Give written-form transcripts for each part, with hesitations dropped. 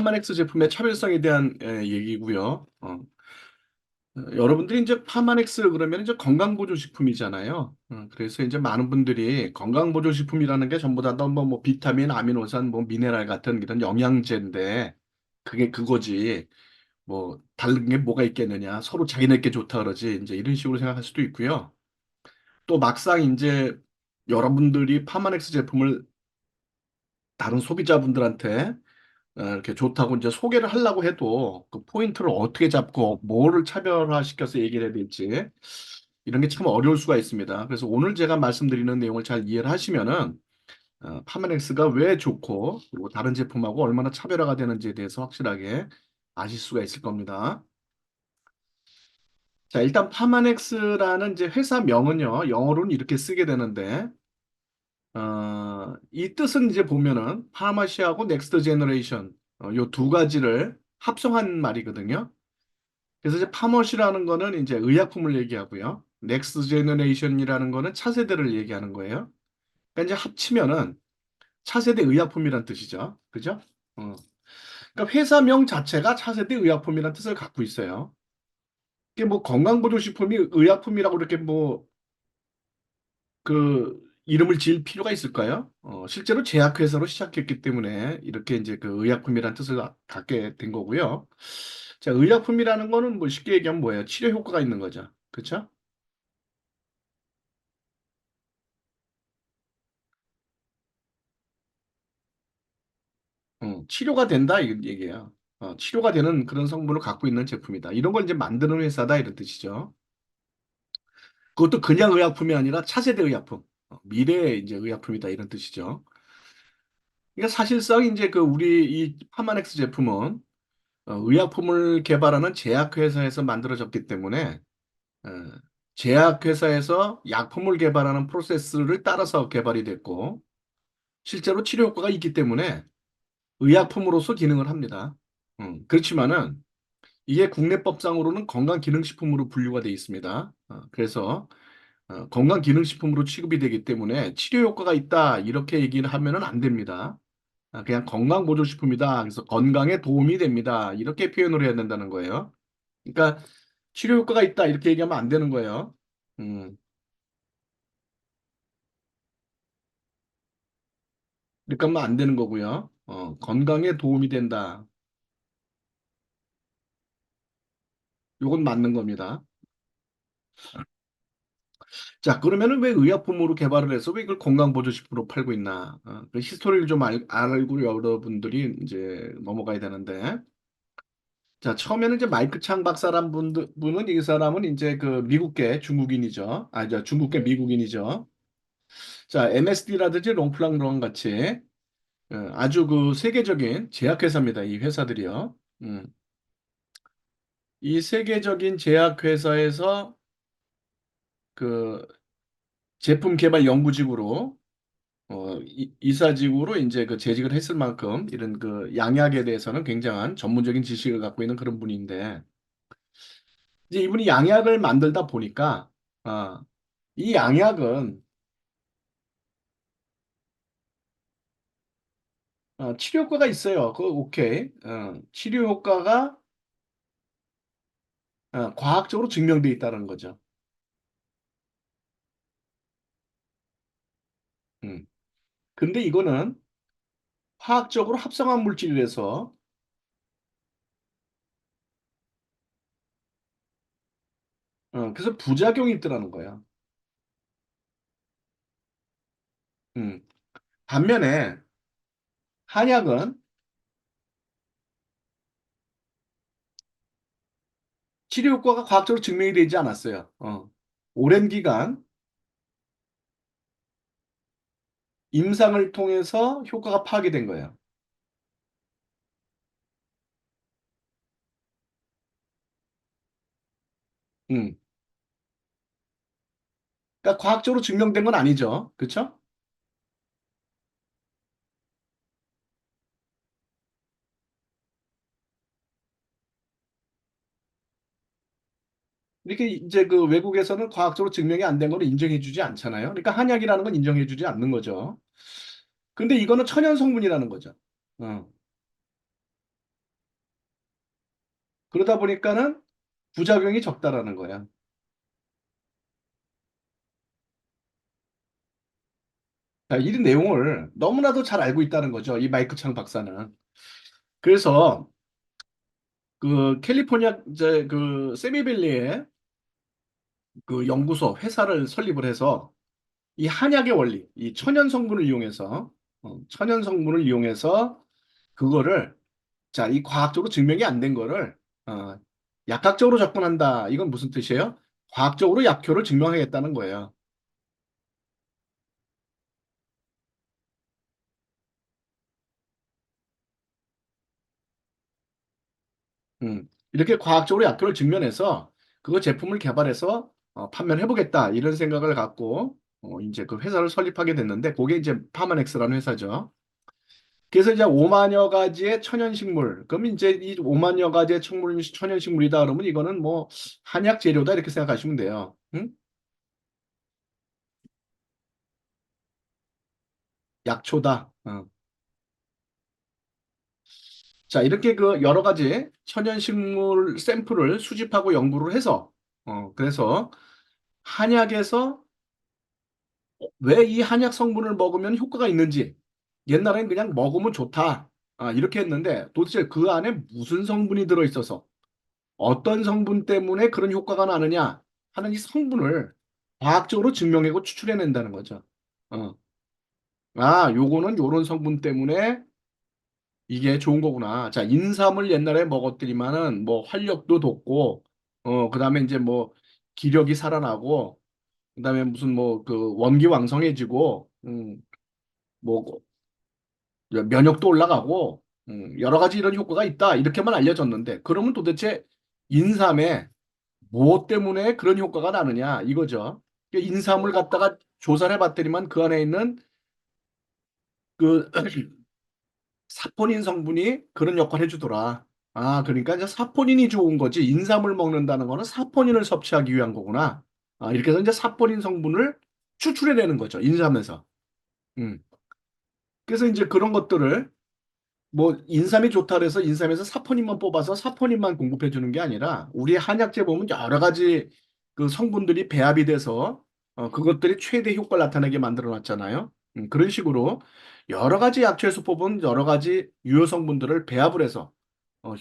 파마넥스 제품의 차별성에 대한 얘기고요. 여러분들이 이제 파마넥스 그러면 이제 건강보조식품이잖아요. 그래서 이제 많은 분들이 건강보조식품이라는 게 전부 다 뭐 비타민, 아미노산, 뭐 미네랄 같은 이런 영양제인데 그게 그거지. 뭐 다른 게 뭐가 있겠느냐. 서로 자기네께 좋다 그러지. 이제 이런 식으로 생각할 수도 있고요. 또 막상 이제 여러분들이 파마넥스 제품을 다른 소비자분들한테 이렇게 좋다고 이제 소개를 하려고 해도 그 포인트를 어떻게 잡고 뭐를 차별화시켜서 얘기를 해야 될지 이런 게 참 어려울 수가 있습니다. 그래서 오늘 제가 말씀드리는 내용을 잘 이해를 하시면은 파마넥스가 왜 좋고 그리고 다른 제품하고 얼마나 차별화가 되는지에 대해서 확실하게 아실 수가 있을 겁니다. 자, 일단 파마넥스라는 이제 회사 명은요, 영어로는 이렇게 쓰게 되는데 이 뜻은 이제 보면은 파마시하고 넥스트 제너레이션 요 두 가지를 합성한 말이거든요. 그래서 이제 파머시라는 거는 이제 의약품을 얘기하고요. 넥스트 제너레이션이라는 거는 차세대를 얘기하는 거예요. 그러니까 이제 합치면은 차세대 의약품이란 뜻이죠. 그죠? 어. 그러니까 회사명 자체가 차세대 의약품이란 뜻을 갖고 있어요. 이게 뭐 건강보조식품이 의약품이라고 이렇게 뭐 그 이름을 지을 필요가 있을까요? 실제로 제약회사로 시작했기 때문에 이렇게 이제 그 의약품이라는 뜻을 갖게 된 거고요. 자, 의약품이라는 거는 뭐 쉽게 얘기하면 뭐예요? 치료 효과가 있는 거죠. 그렇죠? 치료가 된다 이 얘기예요. 치료가 되는 그런 성분을 갖고 있는 제품이다. 이런 걸 이제 만드는 회사다 이런 뜻이죠. 그것도 그냥 의약품이 아니라 차세대 의약품, 미래의 이제 의약품이다 이런 뜻이죠. 그러니까 사실상 이제 그 우리 이 파마넥스 제품은 의약품을 개발하는 제약회사에서 만들어졌기 때문에 어, 제약회사에서 약품을 개발하는 프로세스를 따라서 개발이 됐고 실제로 치료 효과가 있기 때문에 의약품으로서 기능을 합니다. 그렇지만은 이게 국내법상으로는 건강기능식품으로 분류가 되어 있습니다. 그래서 건강기능식품으로 취급이 되기 때문에 치료 효과가 있다 이렇게 얘기를 하면은 안 됩니다. 그냥 건강보조식품이다. 그래서 건강에 도움이 됩니다. 이렇게 표현을 해야 된다는 거예요. 그러니까 치료 효과가 있다 이렇게 얘기하면 안 되는 거예요. 음, 그러니까 하면 안 되는 거고요. 건강에 도움이 된다. 요건 맞는 겁니다. 자, 그러면은 왜 의약품으로 개발을 해서 왜 이걸 건강보조식품으로 팔고 있나? 그 히스토리를 좀 알고 여러분들이 이제 넘어가야 되는데. 자, 처음에는 이제 마이크 창 박사란 분은 이 사람은 이제 그 미국계 중국인이죠. 저 중국계 미국인이죠. 자, MSD라든지 롱플랑론 같이 아주 그 세계적인 제약회사입니다. 이 회사들이요. 음. 이 세계적인 제약회사에서 그 제품 개발 연구직으로 이사직으로 이제 그 재직을 했을 만큼 이런 그 양약에 대해서는 굉장한 전문적인 지식을 갖고 있는 그런 분인데 이제 이분이 양약을 만들다 보니까 아, 이 양약은 치료 효과가 있어요. 그 오케이. 치료 효과가 과학적으로 증명돼 있다는 거죠. 음. 근데 이거는 화학적으로 합성한 물질이라서 그래서 부작용이 있더라는 거야. 음. 반면에 한약은 치료 효과가 과학적으로 증명이 되지 않았어요. 오랜 기간 임상을 통해서 효과가 파악이 된 거예요. 음. 그러니까 과학적으로 증명된 건 아니죠. 그렇죠? 이렇게 이제 그 외국에서는 과학적으로 증명이 안 된 거를 인정해 주지 않잖아요. 그러니까 한약이라는 건 인정해 주지 않는 거죠. 근데 이거는 천연 성분이라는 거죠. 어. 그러다 보니까는 부작용이 적다라는 거야. 자, 이 내용을 너무나도 잘 알고 있다는 거죠. 이 마이크 창 박사는. 그래서 그 캘리포니아 이제 그 세미밸리에 그 연구소 회사를 설립을 해서 이 한약의 원리, 이 천연 성분을 이용해서 천연 성분을 이용해서 그거를 자, 이 과학적으로 증명이 안 된 거를 어, 약학적으로 접근한다. 이건 무슨 뜻이에요? 과학적으로 약효를 증명하겠다는 거예요. 이렇게 과학적으로 약효를 증명해서 그거 제품을 개발해서 판매를 해보겠다. 이런 생각을 갖고 이제 그 회사를 설립하게 됐는데 그게 이제 파마넥스라는 회사죠. 그래서 이제 5만여 가지의 천연식물. 그럼 이제 이 5만여 가지의 천연식물이다 그러면 이거는 뭐 한약 재료다 이렇게 생각하시면 돼요. 응? 약초다. 자, 이렇게 그 여러 가지 천연식물 샘플을 수집하고 연구를 해서 그래서 한약에서 왜 이 한약 성분을 먹으면 효과가 있는지 옛날엔 그냥 먹으면 좋다. 이렇게 했는데 도대체 그 안에 무슨 성분이 들어있어서 어떤 성분 때문에 그런 효과가 나느냐 하는 이 성분을 과학적으로 증명하고 추출해낸다는 거죠. 어. 요거는 요런 성분 때문에 이게 좋은 거구나. 자, 인삼을 옛날에 먹었더니만은 뭐 활력도 돋고, 그다음에 이제 뭐 기력이 살아나고, 그다음에 무슨 뭐 그 원기왕성해지고, 뭐 면역도 올라가고, 여러 가지 이런 효과가 있다. 이렇게만 알려졌는데, 그러면 도대체 인삼에 뭐 때문에 그런 효과가 나느냐 이거죠. 그러니까 인삼을 갖다가 조사를 해봤더니만 그 안에 있는 그 사포닌 성분이 그런 역할을 해주더라. 그러니까 이제 사포닌이 좋은 거지. 인삼을 먹는다는 거는 사포닌을 섭취하기 위한 거구나. 이렇게 해서 이제 사포닌 성분을 추출해내는 거죠. 인삼에서. 음. 그래서 이제 그런 것들을 뭐 인삼이 좋다 그래서 인삼에서 사포닌만 뽑아서 사포닌만 공급해 주는 게 아니라 우리 한약재 보면 여러 가지 그 성분들이 배합이 돼서 그것들이 최대 효과를 나타내게 만들어 놨잖아요. 그런 식으로 여러 가지 약초에서 뽑은 여러 가지 유효 성분들을 배합을 해서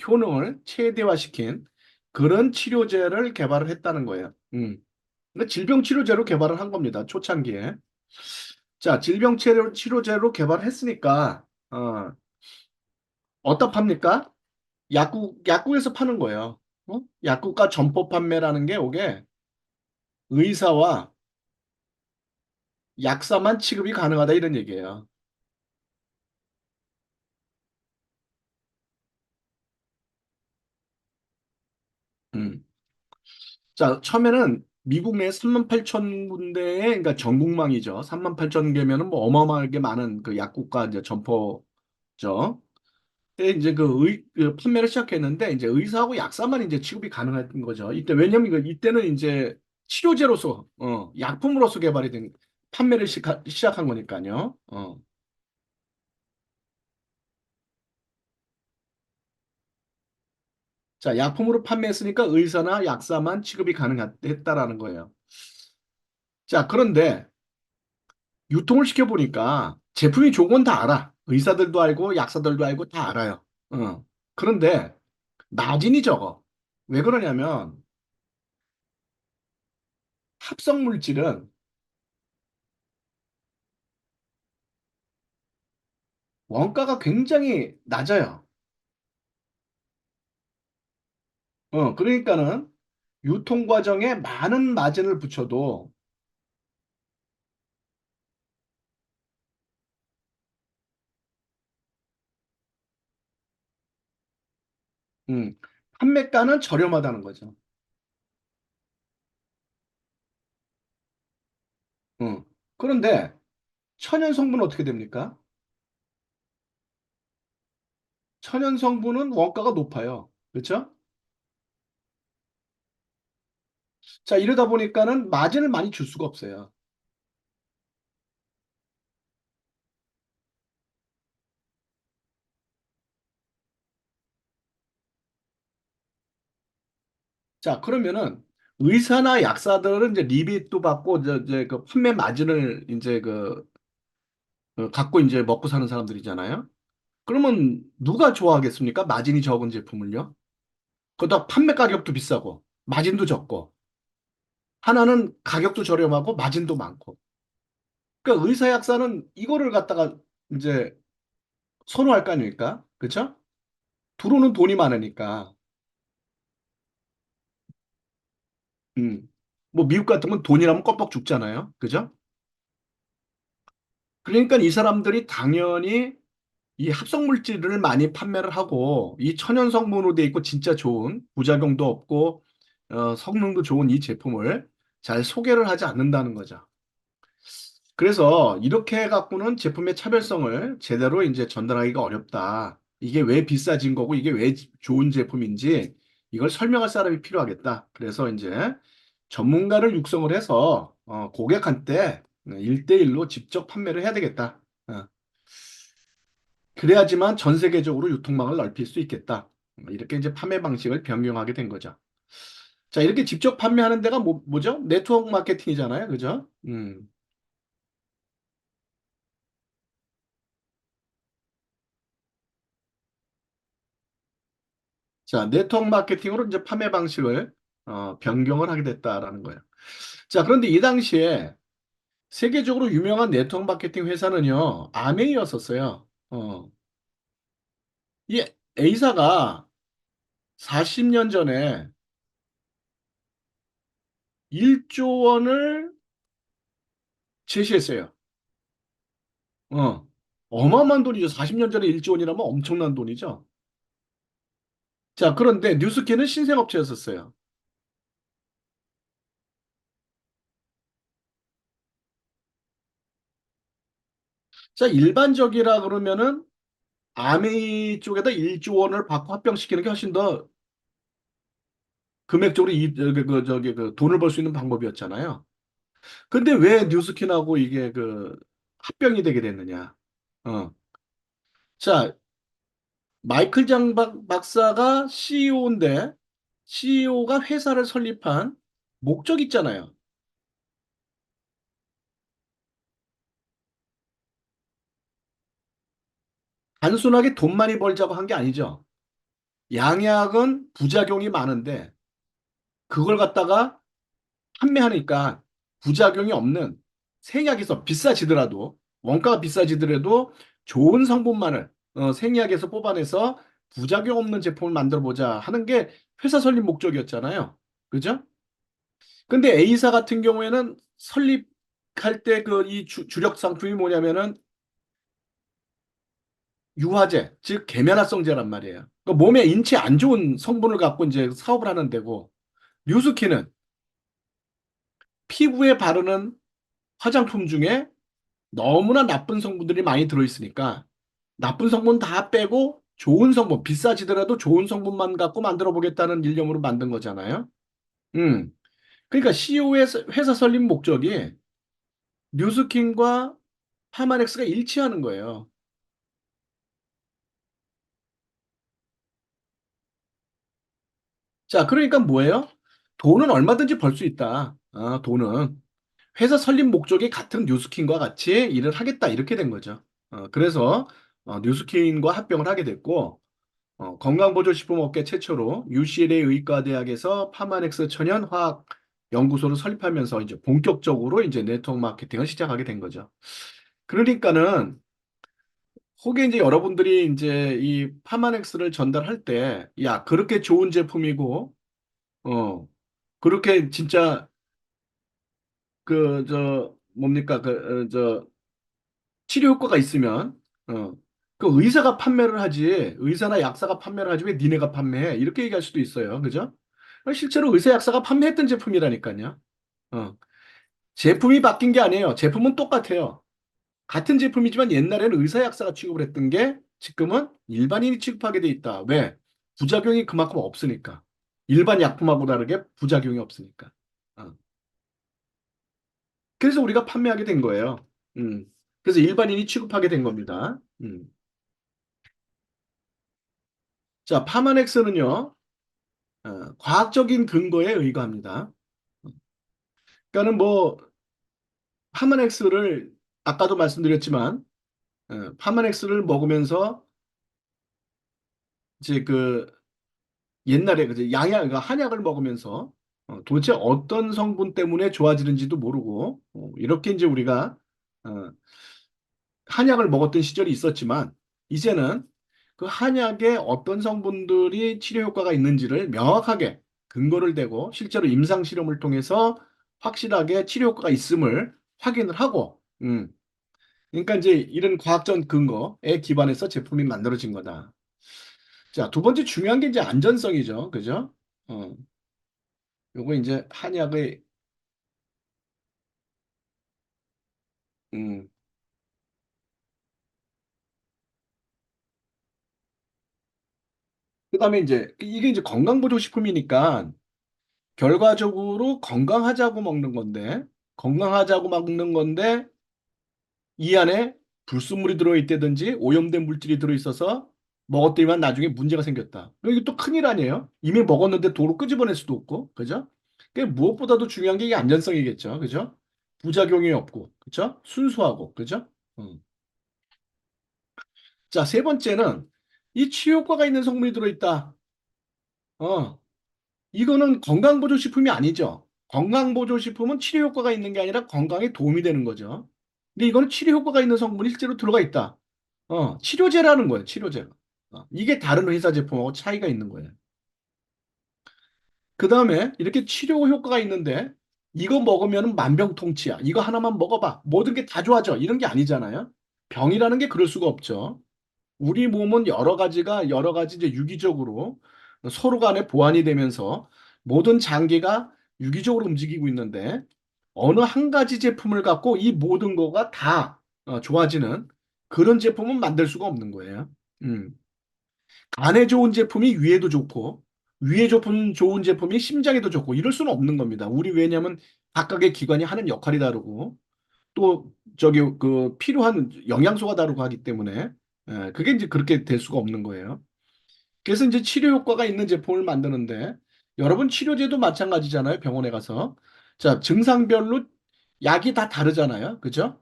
효능을 최대화시킨 그런 치료제를 개발을 했다는 거예요. 근데 질병 치료제로 개발을 한 겁니다. 초창기에. 자, 질병 치료제로 개발했으니까 어디다 팝니까? 약국에서 파는 거예요. 약국과 점포 판매라는 게 이게 의사와 약사만 취급이 가능하다 이런 얘기예요. 음. 자, 처음에는 미국 내 3만 8천 군데의 그러니까 전국망이죠. 3만 8천 개면은 뭐 어마어마하게 많은 그 약국과 이제 점포죠. 때 이제 그 판매를 시작했는데 이제 의사하고 약사만 이제 취급이 가능한 거죠. 이때 왜냐면 이때는 이제 치료제로서 약품으로서 개발이 된 판매를 시작한 거니까요. 자, 약품으로 판매했으니까 의사나 약사만 취급이 가능했다라는 거예요. 자, 그런데 유통을 시켜보니까 제품이 좋은 건 다 알아. 의사들도 알고 약사들도 알고 다 알아요. 그런데 마진이 적어. 왜 그러냐면 합성 물질은 원가가 굉장히 낮아요. 그러니까는 유통 과정에 많은 마진을 붙여도 음, 판매가는 저렴하다는 거죠. 어. 그런데 천연 성분은 어떻게 됩니까? 천연 성분은 원가가 높아요. 그렇죠? 자, 이러다 보니까는 마진을 많이 줄 수가 없어요. 자, 그러면은 의사나 약사들은 이제 리베이트도 받고 이제 그 판매 마진을 이제 갖고 이제 먹고 사는 사람들이잖아요. 그러면 누가 좋아하겠습니까? 마진이 적은 제품을요? 그러다 판매 가격도 비싸고 마진도 적고 하나는 가격도 저렴하고 마진도 많고. 그러니까 의사 약사는 이거를 갖다가 이제 선호할 거 아닙니까? 그렇죠? 들어오는 돈이 많으니까. 음. 뭐 미국 같으면 돈이라면 껌뻑 죽잖아요. 그죠? 그러니까 이 사람들이 당연히 이 합성 물질을 많이 판매를 하고 이 천연 성분으로 돼 있고 진짜 좋은 부작용도 없고 성능도 좋은 이 제품을 잘 소개를 하지 않는다는 거죠. 그래서 이렇게 해갖고는 제품의 차별성을 제대로 이제 전달하기가 어렵다. 이게 왜 비싸진 거고 이게 왜 좋은 제품인지 이걸 설명할 사람이 필요하겠다. 그래서 이제 전문가를 육성을 해서 고객한테 1대1로 직접 판매를 해야 되겠다. 어, 그래야지만 전 세계적으로 유통망을 넓힐 수 있겠다. 이렇게 이제 판매 방식을 변경하게 된 거죠. 자, 이렇게 직접 판매하는 데가 뭐죠? 네트워크 마케팅이잖아요. 그죠? 자, 네트워크 마케팅으로 이제 판매 방식을 변경을 하게 됐다라는 거예요. 자, 그런데 이 당시에 세계적으로 유명한 네트워크 마케팅 회사는요, 아메이였었어요. 이 A사가 40년 전에 1조 원을 제시했어요. 어, 어마어마한 돈이죠. 40년 전에 1조 원이라면 엄청난 돈이죠. 자, 그런데 뉴스키는 신생업체였었어요. 자, 일반적이라 그러면은 아메이 쪽에다 1조 원을 받고 합병시키는 게 훨씬 더 금액적으로 돈을 벌 수 있는 방법이었잖아요. 근데 왜 뉴스킨하고 이게 합병이 되게 됐느냐? 어. 자, 마이클 장 박사가 CEO인데 CEO가 회사를 설립한 목적 있잖아요. 단순하게 돈 많이 벌자고 한 게 아니죠. 양약은 부작용이 많은데 그걸 갖다가 판매하니까 부작용이 없는 생약에서 비싸지더라도 원가가 비싸지더라도 좋은 성분만을 생약에서 뽑아내서 부작용 없는 제품을 만들어 보자 하는 게 회사 설립 목적이었잖아요. 그죠? 근데 A사 같은 경우에는 설립할 때 이 주력 상품이 뭐냐면은 유화제, 즉 계면활성제란 말이에요. 그러니까 몸에 인체 안 좋은 성분을 갖고 이제 사업을 하는 데고 뮤스키는 피부에 바르는 화장품 중에 너무나 나쁜 성분들이 많이 들어있으니까 나쁜 성분 다 빼고 좋은 성분, 비싸지더라도 좋은 성분만 갖고 만들어 보겠다는 일념으로 만든 거잖아요. 음. 그러니까 CEO의 회사 설립 목적이 뉴스킨과 파마넥스가 일치하는 거예요. 자, 그러니까 뭐예요? 돈은 얼마든지 벌 수 있다. 돈은. 회사 설립 목적이 같은 뉴스킨과 같이 일을 하겠다. 이렇게 된 거죠. 그래서 뉴스킨과 합병을 하게 됐고, 건강보조식품업계 최초로 UCLA 의과대학에서 파마넥스 천연화학 연구소를 설립하면서 이제 본격적으로 이제 네트워크 마케팅을 시작하게 된 거죠. 그러니까는 혹에 이제 여러분들이 이제 이 파마넥스를 전달할 때, 야, 그렇게 좋은 제품이고, 어, 그렇게 진짜 뭡니까, 치료 효과가 있으면, 어, 그 의사가 판매를 하지, 의사나 약사가 판매를 하지 왜 니네가 판매해? 이렇게 얘기할 수도 있어요. 그죠? 실제로 의사 약사가 판매했던 제품이라니까요. 어. 제품이 바뀐 게 아니에요. 제품은 똑같아요. 같은 제품이지만 옛날에는 의사 약사가 취급을 했던 게 지금은 일반인이 취급하게 돼 있다. 왜? 부작용이 그만큼 없으니까. 일반 약품하고 다르게 부작용이 없으니까. 어. 그래서 우리가 판매하게 된 거예요. 음. 그래서 일반인이 취급하게 된 겁니다. 자, 파마넥스는요. 과학적인 근거에 의거합니다. 그러니까는 뭐 파마넥스를 아까도 말씀드렸지만 파마넥스를 먹으면서 이제 그 옛날에 그 양약 그 한약을 먹으면서 도대체 어떤 성분 때문에 좋아지는지도 모르고 이렇게 이제 우리가 어, 한약을 먹었던 시절이 있었지만 이제는 그 한약에 어떤 성분들이 치료 효과가 있는지를 명확하게 근거를 대고 실제로 임상 실험을 통해서 확실하게 치료 효과가 있음을 확인을 하고 그러니까 이제 이런 과학적 근거에 기반해서 제품이 만들어진 거다. 자, 두 번째 중요한 게 이제 안전성이죠. 그죠? 어, 요거 이제 한약의 음, 그다음에 이제 이게 이제 건강보조식품이니까 결과적으로 건강하자고 먹는 건데 건강하자고 먹는 건데 이 안에 불순물이 들어있다든지 오염된 물질이 들어있어서 먹었더니만 나중에 문제가 생겼다. 이게 또 큰일 아니에요? 이미 먹었는데 도로 끄집어낼 수도 없고, 그죠? 무엇보다도 중요한 게 이게 안전성이겠죠, 그죠? 부작용이 없고, 그죠? 순수하고, 그죠? 음. 자, 세 번째는 이 치료 효과가 있는 성분이 들어있다. 어, 이거는 건강보조식품이 아니죠. 건강보조식품은 치료 효과가 있는 게 아니라 건강에 도움이 되는 거죠. 근데 이거는 치료 효과가 있는 성분이 실제로 들어가 있다. 치료제라는 거예요, 치료제. 이게 다른 회사 제품하고 차이가 있는 거예요. 그 다음에 이렇게 치료 효과가 있는데 이거 먹으면 만병통치야. 이거 하나만 먹어봐. 모든 게 다 좋아져. 이런 게 아니잖아요. 병이라는 게 그럴 수가 없죠. 우리 몸은 여러 가지 이제 유기적으로 서로 간에 보완이 되면서 모든 장기가 유기적으로 움직이고 있는데 어느 한 가지 제품을 갖고 이 모든 거가 다 좋아지는 그런 제품은 만들 수가 없는 거예요. 음. 간에 좋은 제품이 위에도 좋고 위에 좋은 제품이 심장에도 좋고 이럴 수는 없는 겁니다. 우리 왜냐하면 각각의 기관이 하는 역할이 다르고 또 저기 그 필요한 영양소가 다르고 하기 때문에 그게 이제 그렇게 될 수가 없는 거예요. 그래서 이제 치료 효과가 있는 제품을 만드는데 여러분 치료제도 마찬가지잖아요. 병원에 가서 자 증상별로 약이 다 다르잖아요. 그죠?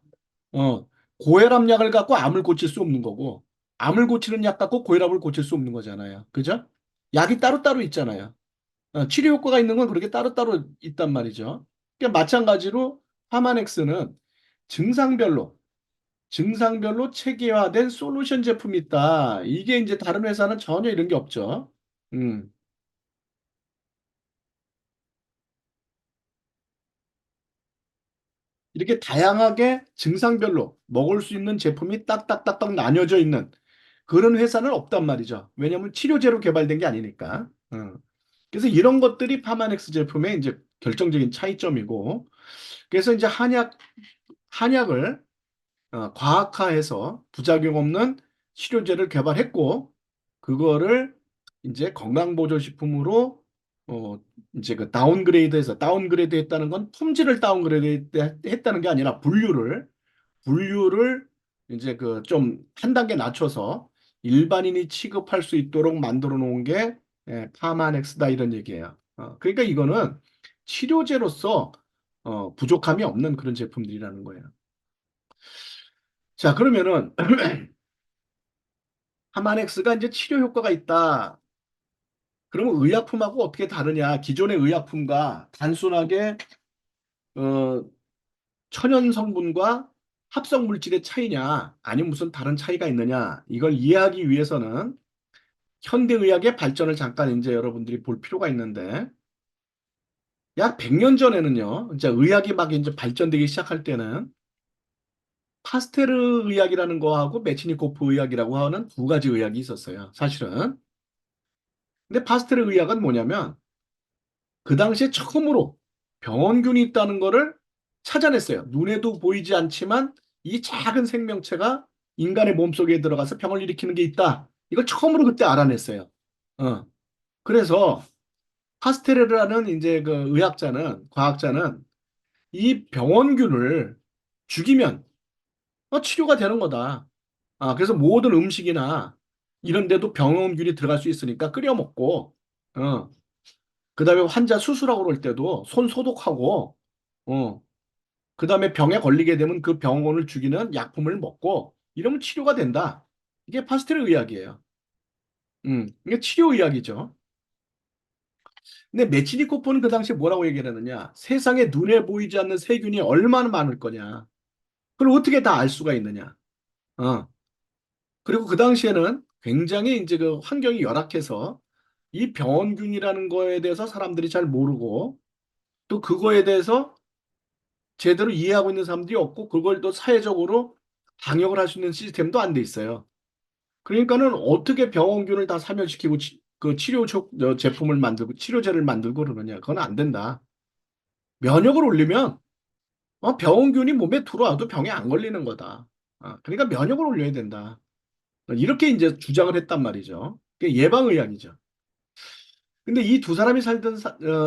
어 고혈압 약을 갖고 암을 고칠 수 없는 거고 암을 고치는 약 갖고 고혈압을 고칠 수 없는 거잖아요. 그죠? 약이 따로따로 있잖아요. 치료 효과가 있는 건 그렇게 따로따로 있단 말이죠. 그러니까 마찬가지로 파마넥스는 증상별로 증상별로 체계화된 솔루션 제품이 있다. 이게 이제 다른 회사는 전혀 이런 게 없죠. 음, 이렇게 다양하게 증상별로 먹을 수 있는 제품이 딱딱딱딱 나뉘어져 있는 그런 회사는 없단 말이죠. 왜냐하면 치료제로 개발된 게 아니니까. 그래서 이런 것들이 파마넥스 제품의 이제 결정적인 차이점이고, 그래서 이제 한약을 과학화해서 부작용 없는 치료제를 개발했고, 그거를 이제 건강보조식품으로 어, 이제 그 다운그레이드 했다는 건 품질을 다운그레이드 했다는 게 아니라 분류를 이제 그 좀 한 단계 낮춰서 일반인이 취급할 수 있도록 만들어 놓은 게 파마넥스다 이런 얘기예요. 그러니까 이거는 치료제로서 부족함이 없는 그런 제품들이라는 거예요. 자, 그러면은 파마넥스가 이제 치료 효과가 있다. 그러면 의약품하고 어떻게 다르냐? 기존의 의약품과 단순하게 어, 천연 성분과 합성 물질의 차이냐? 아니면 무슨 다른 차이가 있느냐? 이걸 이해하기 위해서는 현대의학의 발전을 잠깐 이제 여러분들이 볼 필요가 있는데 약 100년 전에는요. 이제 의학이 막 이제 발전되기 시작할 때는 파스테르 의학이라는 거하고 메치니코프 의학이라고 하는 두 가지 의학이 있었어요. 사실은. 근데 파스테르 의학은 뭐냐면 그 당시에 처음으로 병원균이 있다는 거를 찾아냈어요. 눈에도 보이지 않지만 이 작은 생명체가 인간의 몸속에 들어가서 병을 일으키는 게 있다. 이걸 처음으로 그때 알아냈어요. 어. 그래서 파스테르라는 이제 그 과학자는 이 병원균을 죽이면 치료가 되는 거다. 그래서 모든 음식이나 이런 데도 병원균이 들어갈 수 있으니까 끓여 먹고, 어, 그다음에 환자 수술하고 그럴 때도 손 소독하고, 어, 그다음에 병에 걸리게 되면 그 병원을 죽이는 약품을 먹고 이러면 치료가 된다. 이게 파스텔의 의학이에요. 이게 치료 의학이죠. 근데 메치니코프는 그 당시에 뭐라고 얘기를 했느냐? 세상에 눈에 보이지 않는 세균이 얼마나 많을 거냐? 그걸 어떻게 다 알 수가 있느냐? 어. 그리고 그 당시에는 굉장히 이제 그 환경이 열악해서 이 병원균이라는 거에 대해서 사람들이 잘 모르고 또 그거에 대해서 제대로 이해하고 있는 사람들이 없고 그걸 또 사회적으로 방역을 할 수 있는 시스템도 안 돼 있어요. 그러니까는 어떻게 병원균을 다 사멸시키고 그 제품을 만들고 치료제를 만들고 그러느냐. 그건 안 된다. 면역을 올리면 병원균이 몸에 들어와도 병에 안 걸리는 거다. 그러니까 면역을 올려야 된다. 이렇게 이제 주장을 했단 말이죠. 그게 예방의학이죠. 근데 이 두 사람이 살던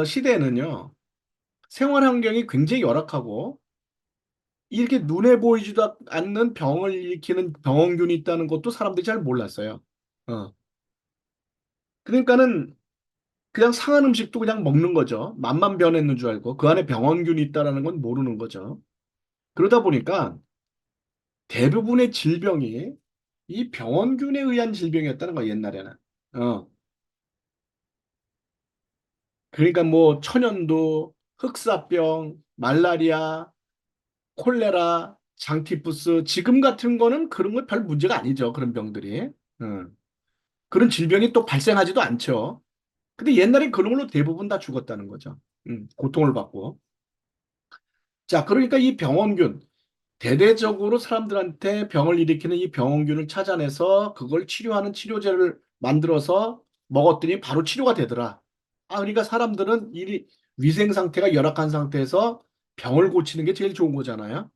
시대에는요, 생활 환경이 굉장히 열악하고, 이렇게 눈에 보이지도 않는 병을 일으키는 병원균이 있다는 것도 사람들이 잘 몰랐어요. 어. 그러니까는 그냥 상한 음식도 그냥 먹는 거죠. 맛만 변했는 줄 알고, 그 안에 병원균이 있다는 건 모르는 거죠. 그러다 보니까 대부분의 질병이 이 병원균에 의한 질병이었다는 거야, 옛날에는. 어. 그러니까 뭐 천연두, 흑사병, 말라리아, 콜레라, 장티푸스, 지금 같은 거는 그런 거 별 문제가 아니죠. 그런 병들이. 그런 질병이 또 발생하지도 않죠. 근데 옛날엔 그런 걸로 대부분 다 죽었다는 거죠. 고통을 받고. 자, 그러니까 이 병원균, 대대적으로 사람들한테 병을 일으키는 이 병원균을 찾아내서 그걸 치료하는 치료제를 만들어서 먹었더니 바로 치료가 되더라. 그러니까 사람들은 이 위생 상태가 열악한 상태에서 병을 고치는 게 제일 좋은 거잖아요.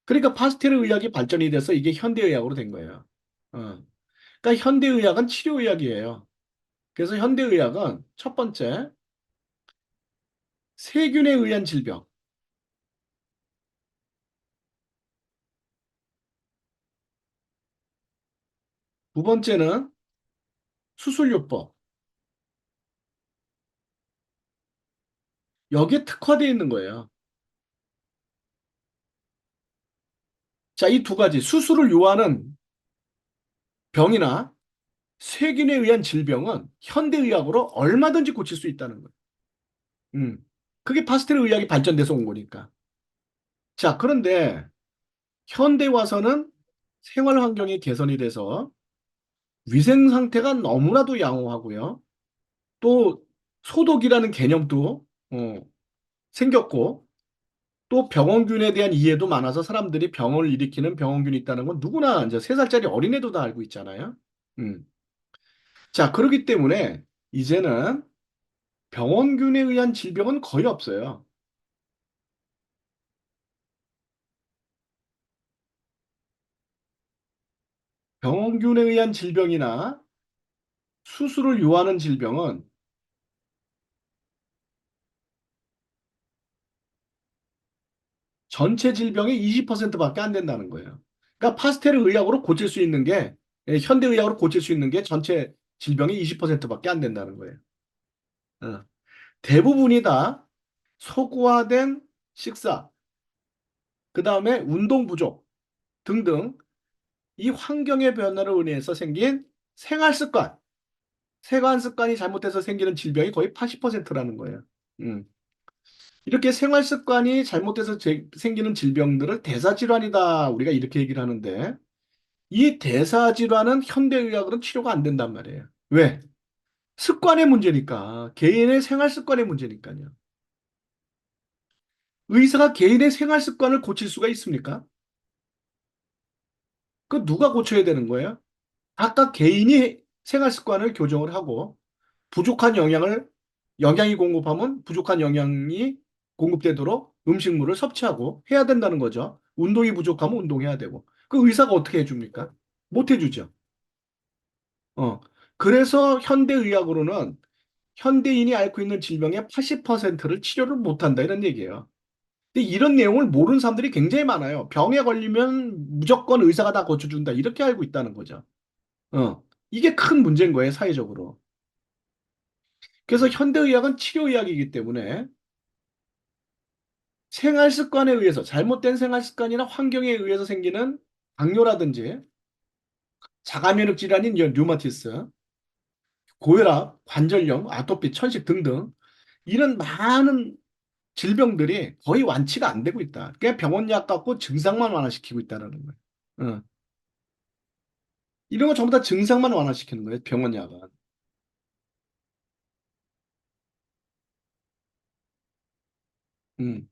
그러니까 파스텔 의학이 발전이 돼서 이게 현대의학으로 된 거예요. 어. 그러니까 현대의학은 치료의학이에요. 그래서 현대의학은 첫 번째, 세균에 의한 질병. 두 번째는 수술요법. 여기에 특화되어 있는 거예요. 자, 이 두 가지 수술을 요하는 병이나 세균에 의한 질병은 현대의학으로 얼마든지 고칠 수 있다는 거예요. 음. 그게 파스텔 의학이 발전돼서 온 거니까. 자, 그런데 현대 와서는 생활 환경이 개선이 돼서 위생 상태가 너무나도 양호하고요. 또 소독이라는 개념도 생겼고 또 병원균에 대한 이해도 많아서 사람들이 병을 일으키는 병원균이 있다는 건 누구나 이제 3살짜리 어린애도 다 알고 있잖아요. 음. 자, 그렇기 때문에 이제는 병원균에 의한 질병은 거의 없어요. 병원균에 의한 질병이나 수술을 요하는 질병은 전체 질병의 20%밖에 안 된다는 거예요. 그러니까 파스텔 의학으로 고칠 수 있는 게 현대 의학으로 고칠 수 있는 게 전체 질병의 20%밖에 안 된다는 거예요. 어. 대부분이 다 소구화된 식사, 그 다음에 운동 부족 등등 이 환경의 변화로 인해서 생긴 생활 습관, 생활 습관이 잘못돼서 생기는 질병이 거의 80%라는 거예요. 음. 이렇게 생활 습관이 잘못돼서 생기는 질병들을 대사질환이다. 우리가 이렇게 얘기를 하는데 이 대사질환은 현대의학으로는 치료가 안 된단 말이에요. 왜? 습관의 문제니까. 개인의 생활 습관의 문제니까요. 의사가 개인의 생활 습관을 고칠 수가 있습니까? 그 누가 고쳐야 되는 거예요? 각각 개인이 생활 습관을 교정을 하고 부족한 영양이 공급하면 부족한 영양이 공급되도록 음식물을 섭취하고 해야 된다는 거죠. 운동이 부족하면 운동해야 되고. 그 의사가 어떻게 해줍니까? 못 해주죠. 어. 그래서 현대의학으로는 현대인이 앓고 있는 질병의 80%를 치료를 못한다 이런 얘기예요. 근데 이런 내용을 모르는 사람들이 굉장히 많아요. 병에 걸리면 무조건 의사가 다 고쳐준다 이렇게 알고 있다는 거죠. 어. 이게 큰 문제인 거예요, 사회적으로. 그래서 현대의학은 치료의학이기 때문에 생활 습관에 의해서 잘못된 생활 습관이나 환경에 의해서 생기는 당뇨라든지 자가면역 질환인 류마티스, 고혈압, 관절염, 아토피, 천식 등등 이런 많은 질병들이 거의 완치가 안 되고 있다. 그냥 병원 약 갖고 증상만 완화시키고 있다는 거예요. 어. 이런 거 전부 다 증상만 완화시키는 거예요. 병원 약은. 음.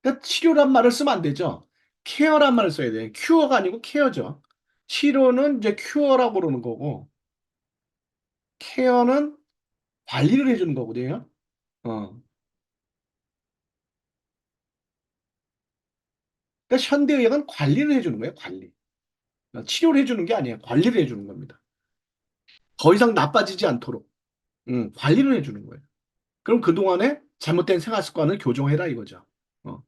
그러니까 치료란 말을 쓰면 안 되죠. 케어란 말을 써야 돼. 큐어가 아니고 케어죠. 치료는 이제 큐어라고 그러는 거고, 케어는 관리를 해주는 거거든요. 어. 그러니까 현대의학은 관리를 해주는 거예요. 관리. 치료를 해주는 게 아니에요. 관리를 해주는 겁니다. 더 이상 나빠지지 않도록. 관리를 해주는 거예요. 그럼 그동안에 잘못된 생활 습관을 교정해라 이거죠. 어.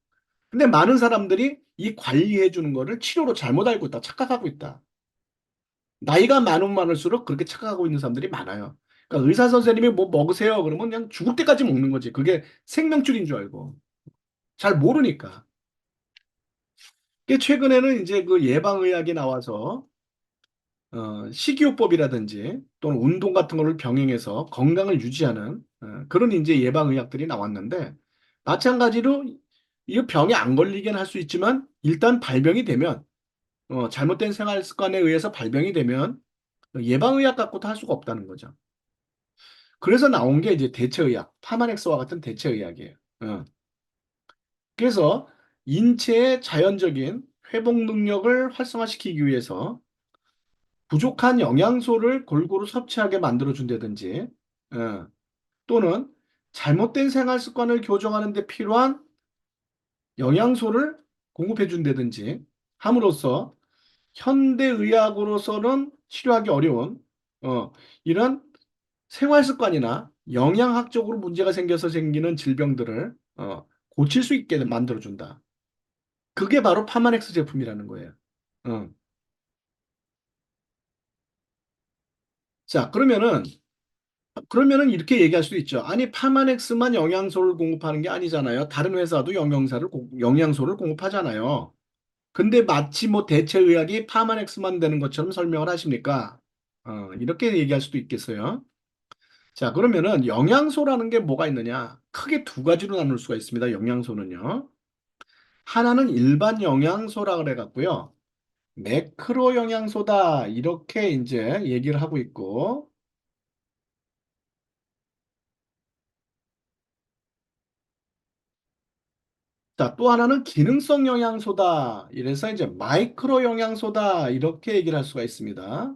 근데 많은 사람들이 이 관리해 주는 거를 치료로 잘못 알고 있다, 착각하고 있다. 나이가 많으면 많을수록 그렇게 착각하고 있는 사람들이 많아요. 그러니까 의사 선생님이 뭐 먹으세요? 그러면 그냥 죽을 때까지 먹는 거지. 그게 생명줄인 줄 알고. 잘 모르니까. 최근에는 이제 그 예방의학이 나와서 식이요법이라든지 또는 운동 같은 거를 병행해서 건강을 유지하는 그런 이제 예방의학들이 나왔는데 마찬가지로 이 병에 안 걸리긴 할 수 있지만 일단 발병이 되면 잘못된 생활 습관에 의해서 발병이 되면 예방의학 갖고도 할 수가 없다는 거죠. 그래서 나온 게 이제 대체의학, 파마넥스와 같은 대체의학이에요. 그래서 인체의 자연적인 회복 능력을 활성화시키기 위해서 부족한 영양소를 골고루 섭취하게 만들어준다든지, 또는 잘못된 생활 습관을 교정하는 데 필요한 영양소를 공급해준다든지 함으로써 현대의학으로서는 치료하기 어려운 이런 생활 습관이나 영양학적으로 문제가 생겨서 생기는 질병들을 고칠 수 있게 만들어준다. 그게 바로 파마넥스 제품이라는 거예요. 어. 자, 그러면은 이렇게 얘기할 수도 있죠. 아니, 파마넥스만 영양소를 공급하는 게 아니잖아요. 다른 회사도 영양소를 공급하잖아요. 근데 마치 뭐 대체의학이 파마넥스만 되는 것처럼 설명을 하십니까? 이렇게 얘기할 수도 있겠어요. 자, 그러면은 영양소라는 게 뭐가 있느냐? 크게 두 가지로 나눌 수가 있습니다. 영양소는요. 하나는 일반 영양소라 그래 갖고요. 매크로 영양소다. 이렇게 이제 얘기를 하고 있고. 자, 또 하나는 기능성 영양소다. 이래서 이제 마이크로 영양소다. 이렇게 얘기를 할 수가 있습니다.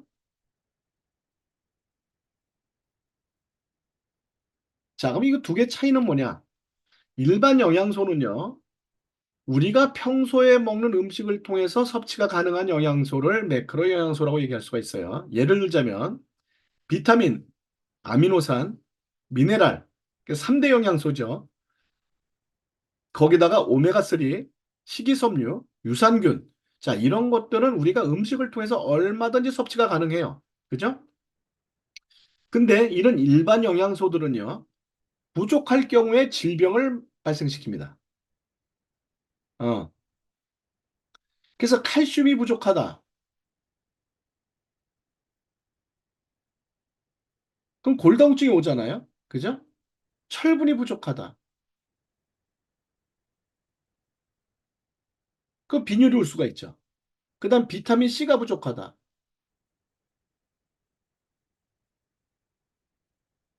자, 그럼 이거 두 개 차이는 뭐냐? 일반 영양소는요. 우리가 평소에 먹는 음식을 통해서 섭취가 가능한 영양소를 매크로 영양소라고 얘기할 수가 있어요. 예를 들자면 비타민, 아미노산, 미네랄, 3대 영양소죠. 거기다가 오메가3, 식이섬유, 유산균. 자, 이런 것들은 우리가 음식을 통해서 얼마든지 섭취가 가능해요. 그죠? 근데 이런 일반 영양소들은요, 부족할 경우에 질병을 발생시킵니다. 어. 그래서 칼슘이 부족하다. 그럼 골다공증이 오잖아요. 그죠? 철분이 부족하다. 그럼 빈혈이 올 수가 있죠. 그다음 비타민 C가 부족하다.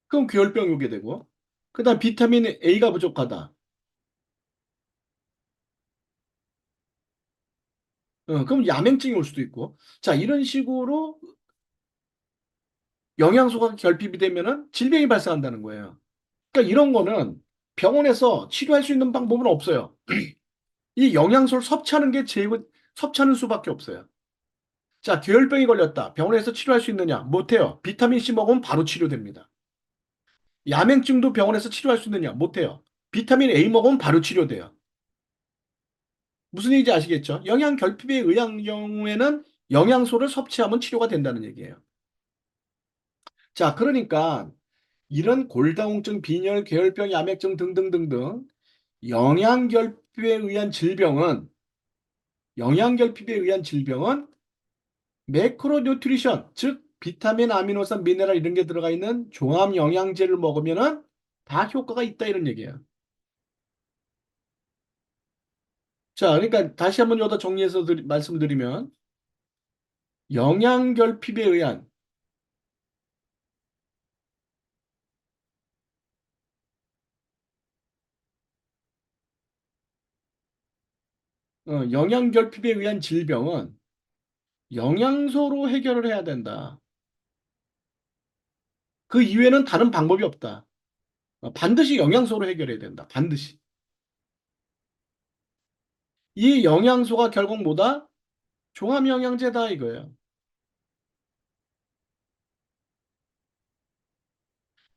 그럼 괴혈병이 오게 되고. 그다음 비타민 A가 부족하다. 그럼 야맹증이 올 수도 있고. 자, 이런 식으로 영양소가 결핍이 되면은 질병이 발생한다는 거예요. 그러니까 이런 거는 병원에서 치료할 수 있는 방법은 없어요. 이 영양소를 섭취하는 수밖에 없어요. 자, 괴혈병이 걸렸다. 병원에서 치료할 수 있느냐? 못해요. 비타민 C 먹으면 바로 치료됩니다. 야맹증도 병원에서 치료할 수 있느냐? 못해요. 비타민 A 먹으면 바로 치료돼요. 무슨 얘기인지 아시겠죠? 영양 결핍에 의한 경우에는 영양소를 섭취하면 치료가 된다는 얘기예요. 자, 그러니까 이런 골다공증, 빈혈, 괴혈병, 야맥증 등등등등 영양결핍에 의한 질병은 영양결핍에 의한 질병은 매크로뉴트리션, 즉 비타민, 아미노산, 미네랄 이런 게 들어가 있는 종합 영양제를 먹으면은 다 효과가 있다 이런 얘기예요. 자, 그러니까 다시 한번 여기다 정리해서 말씀드리면 영양결핍에 의한 영양결핍에 의한 질병은 영양소로 해결을 해야 된다. 그 이외에는 다른 방법이 없다. 반드시 영양소로 해결해야 된다. 반드시. 이 영양소가 결국 뭐다? 종합영양제다 이거예요.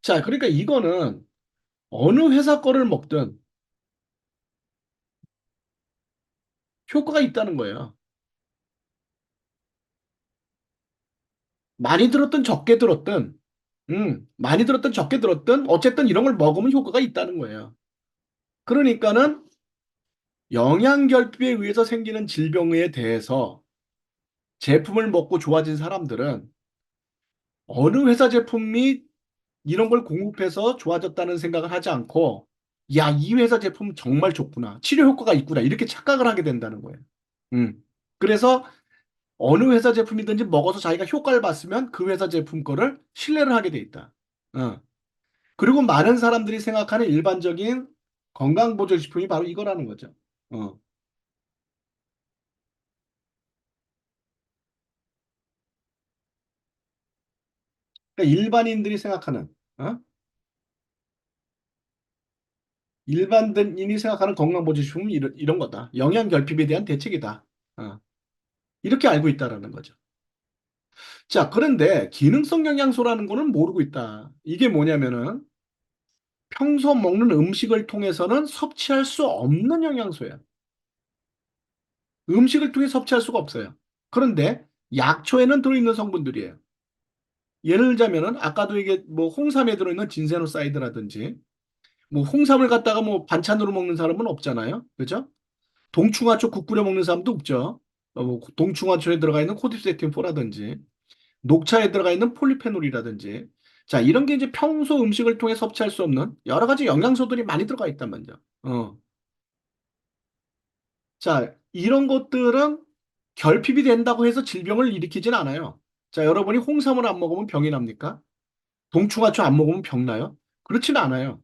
자, 그러니까 이거는 어느 회사 거를 먹든 효과가 있다는 거예요. 많이 들었든 적게 들었든, 많이 들었든 적게 들었든 어쨌든 이런 걸 먹으면 효과가 있다는 거예요. 그러니까는 영양결핍에 의해서 생기는 질병에 대해서 제품을 먹고 좋아진 사람들은 어느 회사 제품이 이런 걸 공급해서 좋아졌다는 생각을 하지 않고, 야, 이 회사 제품 정말 좋구나. 치료 효과가 있구나. 이렇게 착각을 하게 된다는 거예요. 음. 그래서 어느 회사 제품이든지 먹어서 자기가 효과를 봤으면 그 회사 제품 거를 신뢰를 하게 돼 있다. 어. 그리고 많은 사람들이 생각하는 일반적인 건강보조식품이 바로 이거라는 거죠. 어. 그러니까 일반인들이 생각하는, 어? 일반인이 생각하는 건강보조식품은 이런 거다. 영양결핍에 대한 대책이다. 어. 이렇게 알고 있다라는 거죠. 자, 그런데 기능성 영양소라는 거는 모르고 있다. 이게 뭐냐면은 평소 먹는 음식을 통해서는 섭취할 수 없는 영양소야. 음식을 통해 섭취할 수가 없어요. 그런데 약초에는 들어있는 성분들이에요. 예를 들자면은 아까도 이게 뭐 홍삼에 들어있는 진세노사이드라든지 뭐 홍삼을 갖다가 뭐 반찬으로 먹는 사람은 없잖아요. 그죠? 동충하초 국 끓여 먹는 사람도 없죠. 뭐 동충하초에 들어가 있는 코디세틴4라든지 녹차에 들어가 있는 폴리페놀이라든지 자 이런 게 이제 평소 음식을 통해 섭취할 수 없는 여러 가지 영양소들이 많이 들어가 있단 말이죠. 자 이런 것들은 결핍이 된다고 해서 질병을 일으키진 않아요. 자 여러분이 홍삼을 안 먹으면 병이 납니까? 동충하초 안 먹으면 병 나요? 그렇진 않아요.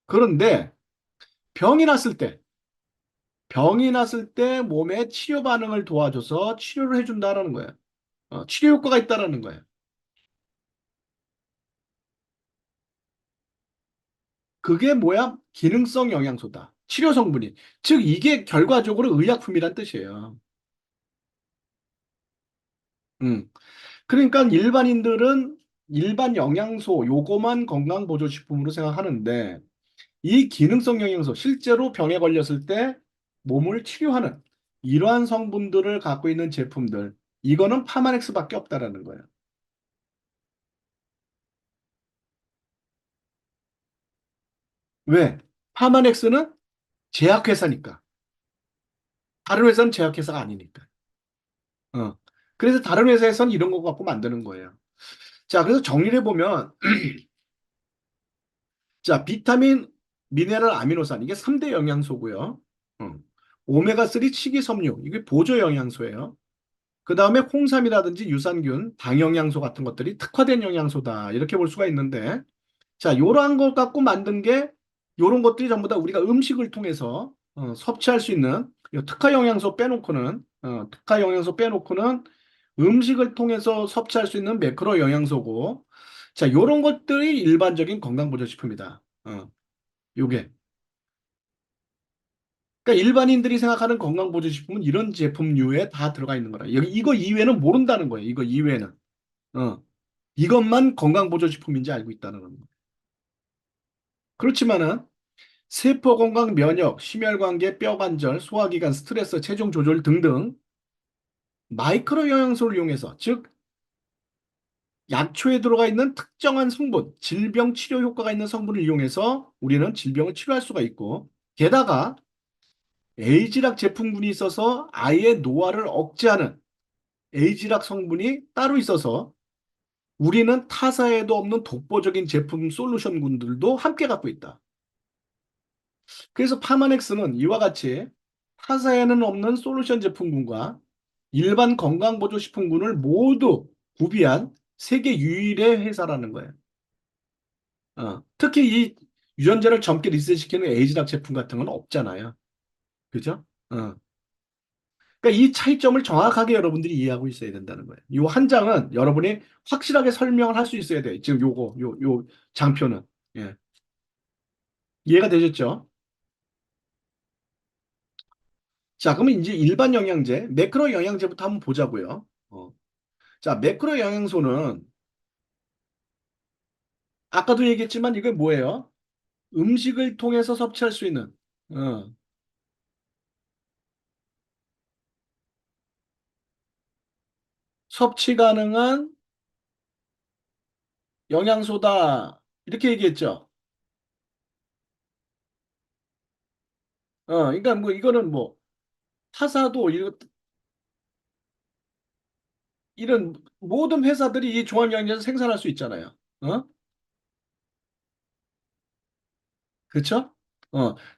그런데 병이 났을 때 병이 났을 때 몸에 치료 반응을 도와줘서 치료를 해준다라는 거예요. 치료 효과가 있다라는 거예요. 그게 뭐야? 기능성 영양소다. 치료 성분이. 즉, 이게 결과적으로 의약품이란 뜻이에요. 음. 그러니까 일반인들은 일반 영양소, 요거만 건강보조식품으로 생각하는데, 이 기능성 영양소, 실제로 병에 걸렸을 때 몸을 치료하는 이러한 성분들을 갖고 있는 제품들, 이거는 파마넥스밖에 없다라는 거예요. 왜? 파마넥스는 제약회사니까. 다른 회사는 제약회사가 아니니까. 어. 그래서 다른 회사에서는 이런 거 갖고 만드는 거예요. 자, 그래서 정리를 해보면, 자, 비타민, 미네랄, 아미노산, 이게 3대 영양소고요. 음. 오메가3 식이섬유, 이게 보조 영양소예요. 그 다음에 홍삼이라든지 유산균, 당영양소 같은 것들이 특화된 영양소다. 이렇게 볼 수가 있는데, 자, 요러한 것 갖고 만든 게, 요런 것들이 전부 다 우리가 음식을 통해서 섭취할 수 있는 요 특화 영양소 빼놓고는 음식을 통해서 섭취할 수 있는 매크로 영양소고, 자, 요런 것들이 일반적인 건강보조식품이다. 요게. 그러니까 일반인들이 생각하는 건강보조식품은 이런 제품류에 다 들어가 있는 거라. 여기 이거 이외에는 모른다는 거예요. 이거 이외에는. 어. 이것만 건강보조식품인지 알고 있다는 겁니다. 그렇지만은 세포 건강, 면역, 심혈관계, 뼈관절, 소화기관, 스트레스, 체중 조절 등등 마이크로 영양소를 이용해서, 즉 약초에 들어가 있는 특정한 성분, 질병 치료 효과가 있는 성분을 이용해서 우리는 질병을 치료할 수가 있고, 게다가 에이지락 제품군이 있어서 아예 노화를 억제하는 에이지락 성분이 따로 있어서 우리는 타사에도 없는 독보적인 제품 솔루션군들도 함께 갖고 있다. 그래서 파마넥스는 이와 같이 타사에는 없는 솔루션 제품군과 일반 건강보조식품군을 모두 구비한 세계 유일의 회사라는 거예요. 특히 이 유전자를 젊게 리셋시키는 에이즈락 제품 같은 건 없잖아요. 그죠? 그러니까 이 차이점을 정확하게 여러분들이 이해하고 있어야 된다는 거예요. 이 한 장은 여러분이 확실하게 설명을 할 수 있어야 돼요. 지금 요 장표는. 예. 이해가 되셨죠? 자, 그러면 이제 일반 영양제, 매크로 영양제부터 한번 보자고요. 자, 매크로 영양소는 아까도 얘기했지만 이게 뭐예요? 음식을 통해서 섭취할 수 있는, 어, 섭취 가능한 영양소다. 이렇게 얘기했죠. 그러니까 뭐 이거는 뭐 타사도 이런 모든 회사들이 이 종합영양제를 생산할 수 있잖아요. 어? 그렇죠?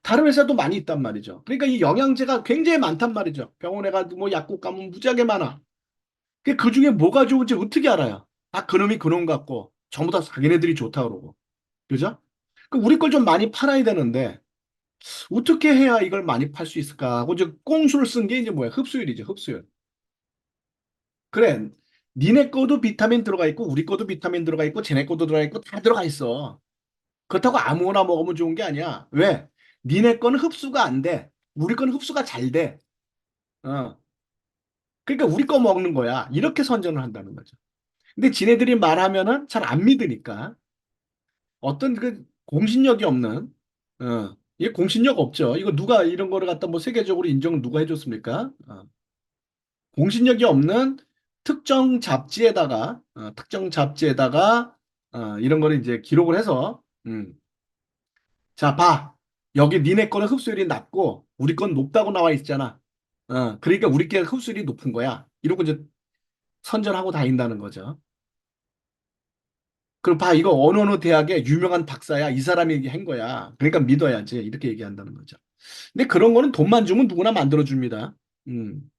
다른 회사도 많이 있단 말이죠. 그러니까 이 영양제가 굉장히 많단 말이죠. 병원에 가도 뭐 약국 가면 무지하게 많아. 그 중에 뭐가 좋은지 어떻게 알아요? 다 그놈이 그놈 같고 전부 다 자기네들이 좋다 그러고. 그죠? 그 우리 걸 좀 많이 팔아야 되는데 어떻게 해야 이걸 많이 팔 수 있을까 하고 이제 꽁수를 쓴 게 이제 뭐야? 흡수율이죠, 흡수율. 그래. 니네 거도 비타민 들어가 있고 우리 거도 비타민 들어가 있고 쟤네 거도 들어가 있고 다 들어가 있어. 그렇다고 아무거나 먹으면 좋은 게 아니야. 왜? 니네 거는 흡수가 안 돼. 우리 거는 흡수가 잘 돼. 어. 그러니까 우리 거 먹는 거야. 이렇게 선전을 한다는 거죠. 근데 지네들이 말하면은 잘 안 믿으니까 어떤 그 공신력이 없는 이게 공신력 없죠. 이거 누가 이런 거를 갖다 뭐 세계적으로 인정을 누가 해줬습니까? 공신력이 없는 특정 잡지에다가 이런 거를 이제 기록을 해서 자, 봐. 여기 니네 거는 흡수율이 낮고 우리 건 높다고 나와 있잖아. 그러니까 우리 게 흡수율이 높은 거야. 이러고 이제 선전하고 다닌다는 거죠. 그럼 봐, 이거 어느 대학의 유명한 박사야. 이 사람이 한 거야. 그러니까 믿어야지. 이렇게 얘기한다는 거죠. 근데 그런 거는 돈만 주면 누구나 만들어줍니다. 음.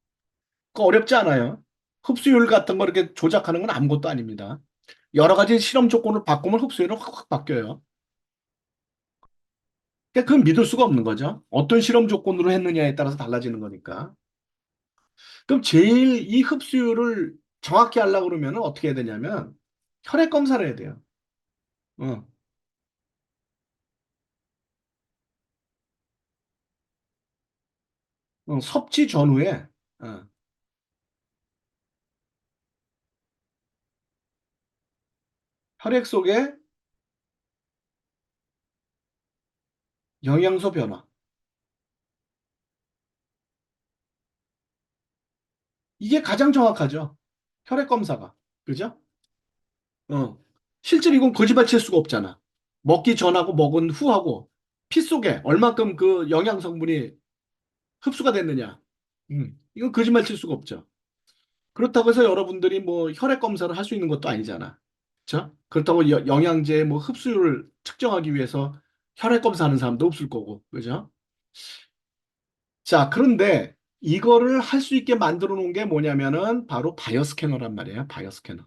그거 어렵지 않아요. 흡수율 같은 거 이렇게 조작하는 건 아무것도 아닙니다. 여러 가지 실험 조건을 바꾸면 흡수율은 확 바뀌어요. 그러니까 그건 믿을 수가 없는 거죠. 어떤 실험 조건으로 했느냐에 따라서 달라지는 거니까. 그럼 제일 이 흡수율을 정확히 하려고 그러면 어떻게 해야 되냐면 혈액 검사를 해야 돼요. 어, 섭취 전후에 어, 혈액 속에 영양소 변화. 이게 가장 정확하죠. 혈액 검사가. 그죠? 어. 실제로 이건 거짓말 칠 수가 없잖아. 먹기 전하고 먹은 후하고 피 속에 얼만큼 그 영양 성분이 흡수가 됐느냐. 이건 거짓말 칠 수가 없죠. 그렇다고 해서 여러분들이 뭐 혈액 검사를 할 수 있는 것도 아니잖아. 그렇죠? 그렇다고 영양제 뭐 흡수율을 측정하기 위해서 혈액 검사하는 사람도 없을 거고. 그죠? 자, 그런데 이거를 할 수 있게 만들어 놓은 게 뭐냐면은 바로 바이오스캐너란 말이에요. 바이오스캐너.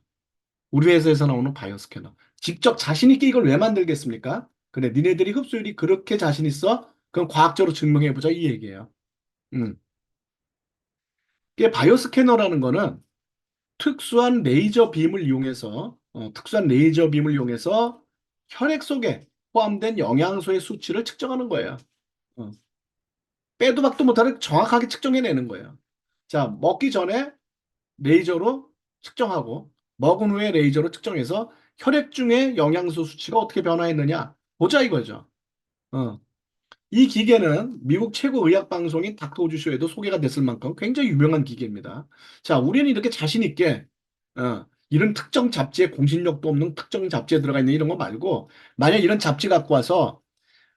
우리 회사에서 나오는 바이오스캐너. 직접 자신 있게 이걸 왜 만들겠습니까? 근데 니네들이 흡수율이 그렇게 자신 있어? 그럼 과학적으로 증명해 보자 이 얘기예요. 음. 이게 바이오스캐너라는 거는 특수한 레이저 빔을 이용해서 혈액 속에 포함된 영양소의 수치를 측정하는 거예요. 어. 빼도 박도 못하는 정확하게 측정해내는 거예요. 자, 먹기 전에 레이저로 측정하고 먹은 후에 레이저로 측정해서 혈액 중에 영양소 수치가 어떻게 변화했느냐 보자 이거죠. 어. 이 기계는 미국 최고 의학 방송인 닥터 우주쇼에도 소개가 됐을 만큼 굉장히 유명한 기계입니다. 자, 우리는 이렇게 자신 있게 이런 특정 잡지에 공신력도 없는 특정 잡지에 들어가 있는 이런 거 말고 만약 이런 잡지 갖고 와서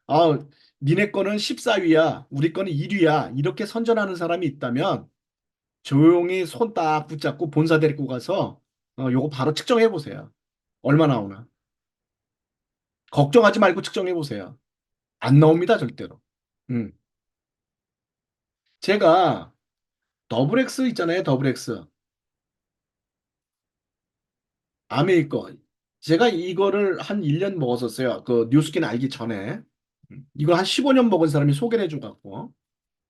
아, 니네 거는 14위야, 우리 거는 1위야 이렇게 선전하는 사람이 있다면 조용히 손 딱 붙잡고 본사 데리고 가서 요거 바로 측정해 보세요. 얼마 나오나. 걱정하지 말고 측정해 보세요. 안 나옵니다, 절대로. 음. 제가 더블 X 있잖아요, 더블 X. 아메이거. 제가 이거를 한 1년 먹었었어요. 그 뉴스킨 알기 전에. 이걸 한 15년 먹은 사람이 소개를 해줘갖고.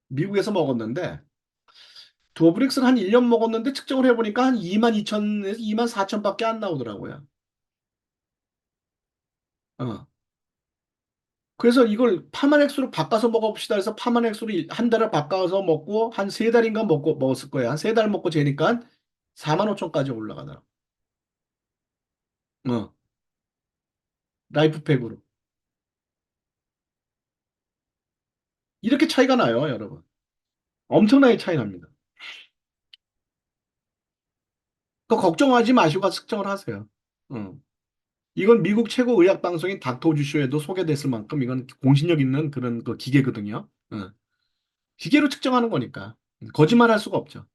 미국에서 먹었는데, 더블 X를 한 1년 먹었는데 측정을 해보니까 한 2만 2천에서 2만 4천밖에 안 나오더라고요. 어. 그래서 이걸 파마엑스로 바꿔서 먹어봅시다 해서 파마엑스로 한 달을 바꿔서 먹고 한 세 달인가 먹었을 거예요. 한 세 달 먹고 재니까 4만 5천까지 올라가더라고. 어, 라이프팩으로. 이렇게 차이가 나요, 여러분. 엄청나게 차이 납니다. 그 걱정하지 마시고 측정을 하세요. 어. 이건 미국 최고 의학 방송인 닥터 우주쇼에도 소개됐을 만큼 이건 공신력 있는 그런 그 기계거든요. 어. 기계로 측정하는 거니까 거짓말할 수가 없죠.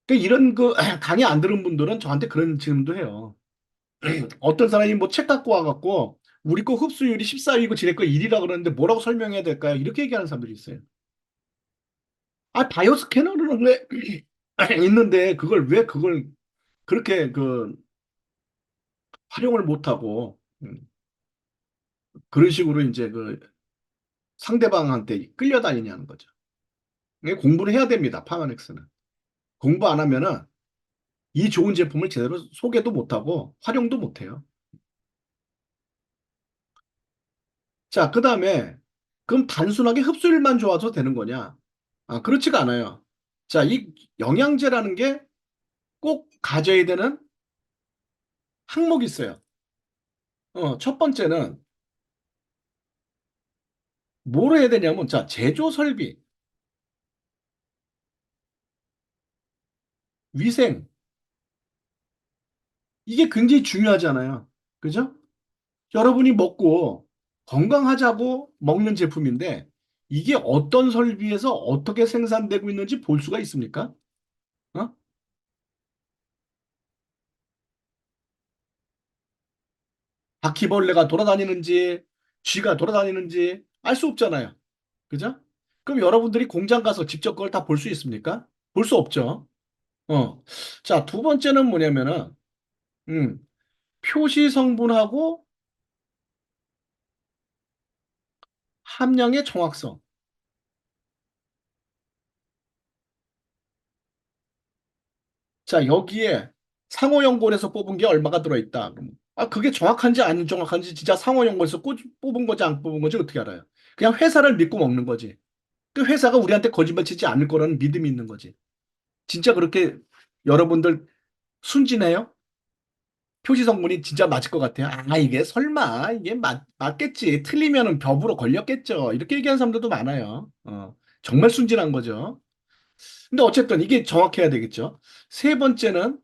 그러니까 이런 그 강의 안 들은 분들은 저한테 그런 질문도 해요. 어떤 사람이 뭐 책 갖고 와갖고 우리 거 흡수율이 14위고 지네 거 1이라 그러는데 뭐라고 설명해야 될까요? 이렇게 얘기하는 사람들이 있어요. 아, 바이오 스캐너는 왜 있는데 그걸 왜 그걸 그렇게 그 활용을 못하고 그런 식으로 이제 그 상대방한테 끌려다니냐는 거죠. 이게 공부를 해야 됩니다. 파마넥스는. 공부 안 하면은 이 좋은 제품을 제대로 소개도 못하고 활용도 못해요. 자, 그 다음에 그럼 단순하게 흡수율만 좋아서 되는 거냐? 아, 그렇지가 않아요. 자, 이 영양제라는 게 꼭 가져야 되는 항목이 있어요. 첫 번째는 뭘 해야 되냐면, 자, 제조 설비, 위생, 이게 굉장히 중요하잖아요. 그죠? 여러분이 먹고 건강하자고 먹는 제품인데, 이게 어떤 설비에서 어떻게 생산되고 있는지 볼 수가 있습니까? 어? 바퀴벌레가 돌아다니는지, 쥐가 돌아다니는지 알 수 없잖아요. 그죠? 그럼 여러분들이 공장 가서 직접 그걸 다 볼 수 있습니까? 볼 수 없죠. 어. 자, 두 번째는 뭐냐면은, 음, 표시 성분하고 함량의 정확성. 자, 여기에 상호연골에서 뽑은 게 얼마가 들어있다. 그럼, 아, 그게 정확한지 안 정확한지 진짜 상호연골에서 뽑은 건지 안 뽑은 건지 어떻게 알아요? 그냥 회사를 믿고 먹는 거지. 그 회사가 우리한테 거짓말 치지 않을 거라는 믿음이 있는 거지. 진짜 그렇게 여러분들 순진해요? 표시 성분이 진짜 맞을 것 같아요. 아, 이게 설마, 이게 맞겠지. 틀리면은 법으로 걸렸겠죠. 이렇게 얘기하는 사람들도 많아요. 정말 순진한 거죠. 근데 어쨌든 이게 정확해야 되겠죠. 세 번째는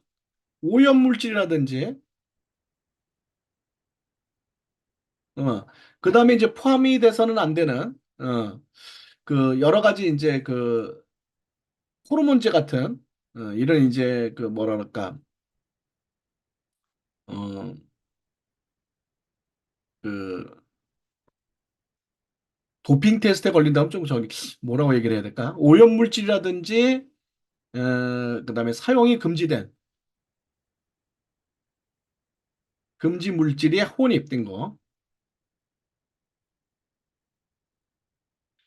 오염물질이라든지, 그 다음에 이제 포함이 돼서는 안 되는, 그 여러 가지 이제 그 호르몬제 같은, 이런 이제 그 뭐랄까, 어, 그 도핑 테스트에 걸린다면 좀 저기 뭐라고 얘기를 해야 될까? 오염물질이라든지, 그다음에 사용이 금지된 금지 물질이 혼입된 거.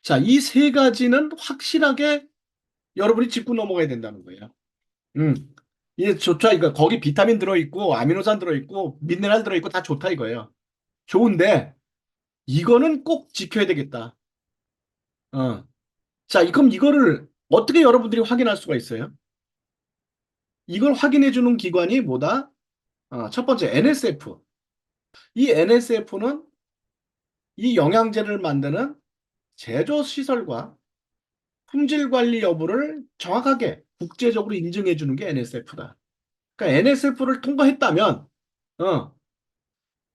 자, 이 세 가지는 확실하게 여러분이 짚고 넘어가야 된다는 거예요. 음. 이게 좋다 이거. 거기 비타민 들어있고 아미노산 들어있고 미네랄 들어있고 다 좋다 이거예요. 좋은데 이거는 꼭 지켜야 되겠다. 어. 자, 그럼 이거를 어떻게 여러분들이 확인할 수가 있어요? 이걸 확인해 주는 기관이 뭐다? 첫 번째 NSF. 이 NSF는 이 영양제를 만드는 제조 시설과 품질 관리 여부를 정확하게 국제적으로 인증해 주는 게 NSF다. 그러니까 NSF를 통과했다면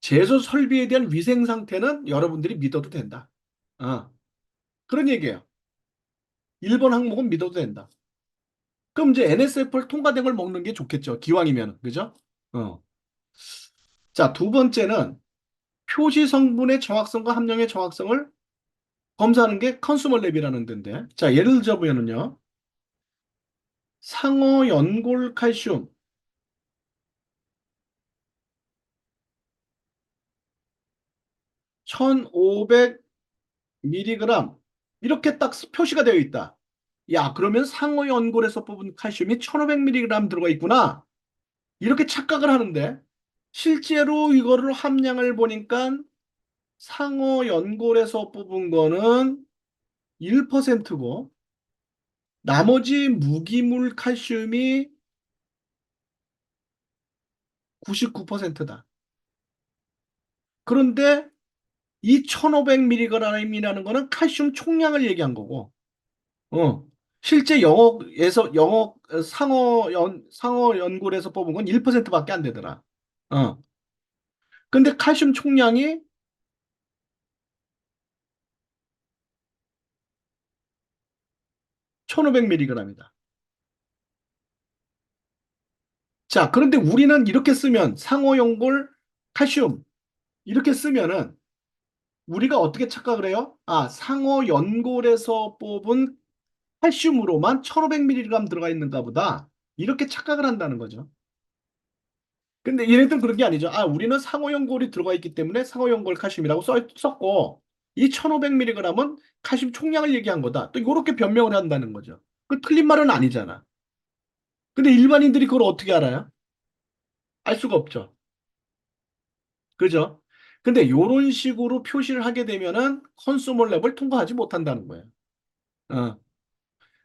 제조 설비에 대한 위생 상태는 여러분들이 믿어도 된다. 어, 그런 얘기예요. 일본 항목은 믿어도 된다. 그럼 이제 NSF를 통과된 걸 먹는 게 좋겠죠. 기왕이면. 그죠? 어. 자, 두 번째는 표시 성분의 정확성과 함량의 정확성을 검사하는 게 컨슈머 랩이라는 데인데. 자, 예를 들자면은요. 상어 연골 칼슘 1500mg 이렇게 딱 표시가 되어 있다. 야, 그러면 상어 연골에서 뽑은 칼슘이 1500mg 들어가 있구나. 이렇게 착각을 하는데 실제로 이거를 함량을 보니까 상어 연골에서 뽑은 거는 1%고 나머지 무기물 칼슘이 99%다. 그런데 이 1500mg이라는 거는 칼슘 총량을 얘기한 거고, 어, 실제 영어에서 상어 연골에서 뽑은 건 1%밖에 안 되더라. 어. 근데 칼슘 총량이 1500mg이다. 자, 그런데 우리는 이렇게 쓰면 상어 연골 칼슘 이렇게 쓰면은 우리가 어떻게 착각을 해요? 아, 상어 연골에서 뽑은 칼슘으로만 1500mg 들어가 있는가 보다. 이렇게 착각을 한다는 거죠. 근데 얘네들은 그런 게 아니죠. 아, 우리는 상어 연골이 들어가 있기 때문에 상어 연골 칼슘이라고 썼고, 이 1500mg은 칼슘 총량을 얘기한 거다. 또 이렇게 변명을 한다는 거죠. 그 틀린 말은 아니잖아. 근데 일반인들이 그걸 어떻게 알아요? 알 수가 없죠. 그죠? 근데 이런 식으로 표시를 하게 되면은 컨슈머 랩을 통과하지 못한다는 거예요. 어.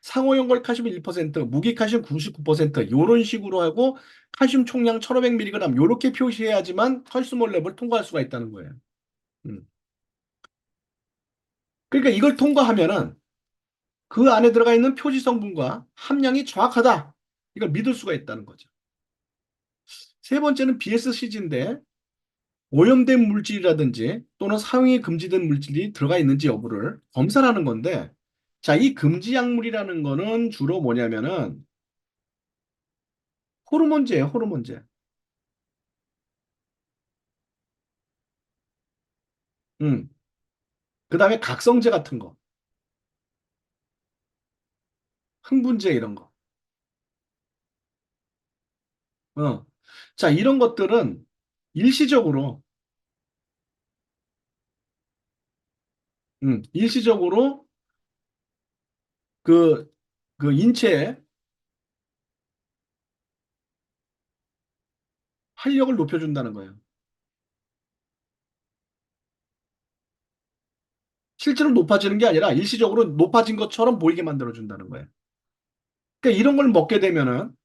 상호연골 칼슘 1%, 무기 칼슘 99%, 이런 식으로 하고 칼슘 총량 1500mg 이렇게 표시해야지만 컨슈머 랩을 통과할 수가 있다는 거예요. 음. 그러니까 이걸 통과하면은 그 안에 들어가 있는 표시 성분과 함량이 정확하다. 이걸 믿을 수가 있다는 거죠. 세 번째는 BSCG인데 오염된 물질이라든지 또는 사용이 금지된 물질이 들어가 있는지 여부를 검사하는 건데 자, 이 금지 약물이라는 거는 주로 뭐냐면은 호르몬제예요, 호르몬제. 음. 그다음에 각성제 같은 거, 흥분제 이런 거. 어. 자, 이런 것들은 일시적으로 일시적으로 그, 그 인체의 활력을 높여준다는 거예요. 실제로 높아지는 게 아니라 일시적으로 높아진 것처럼 보이게 만들어준다는 거예요. 그러니까 이런 걸 먹게 되면은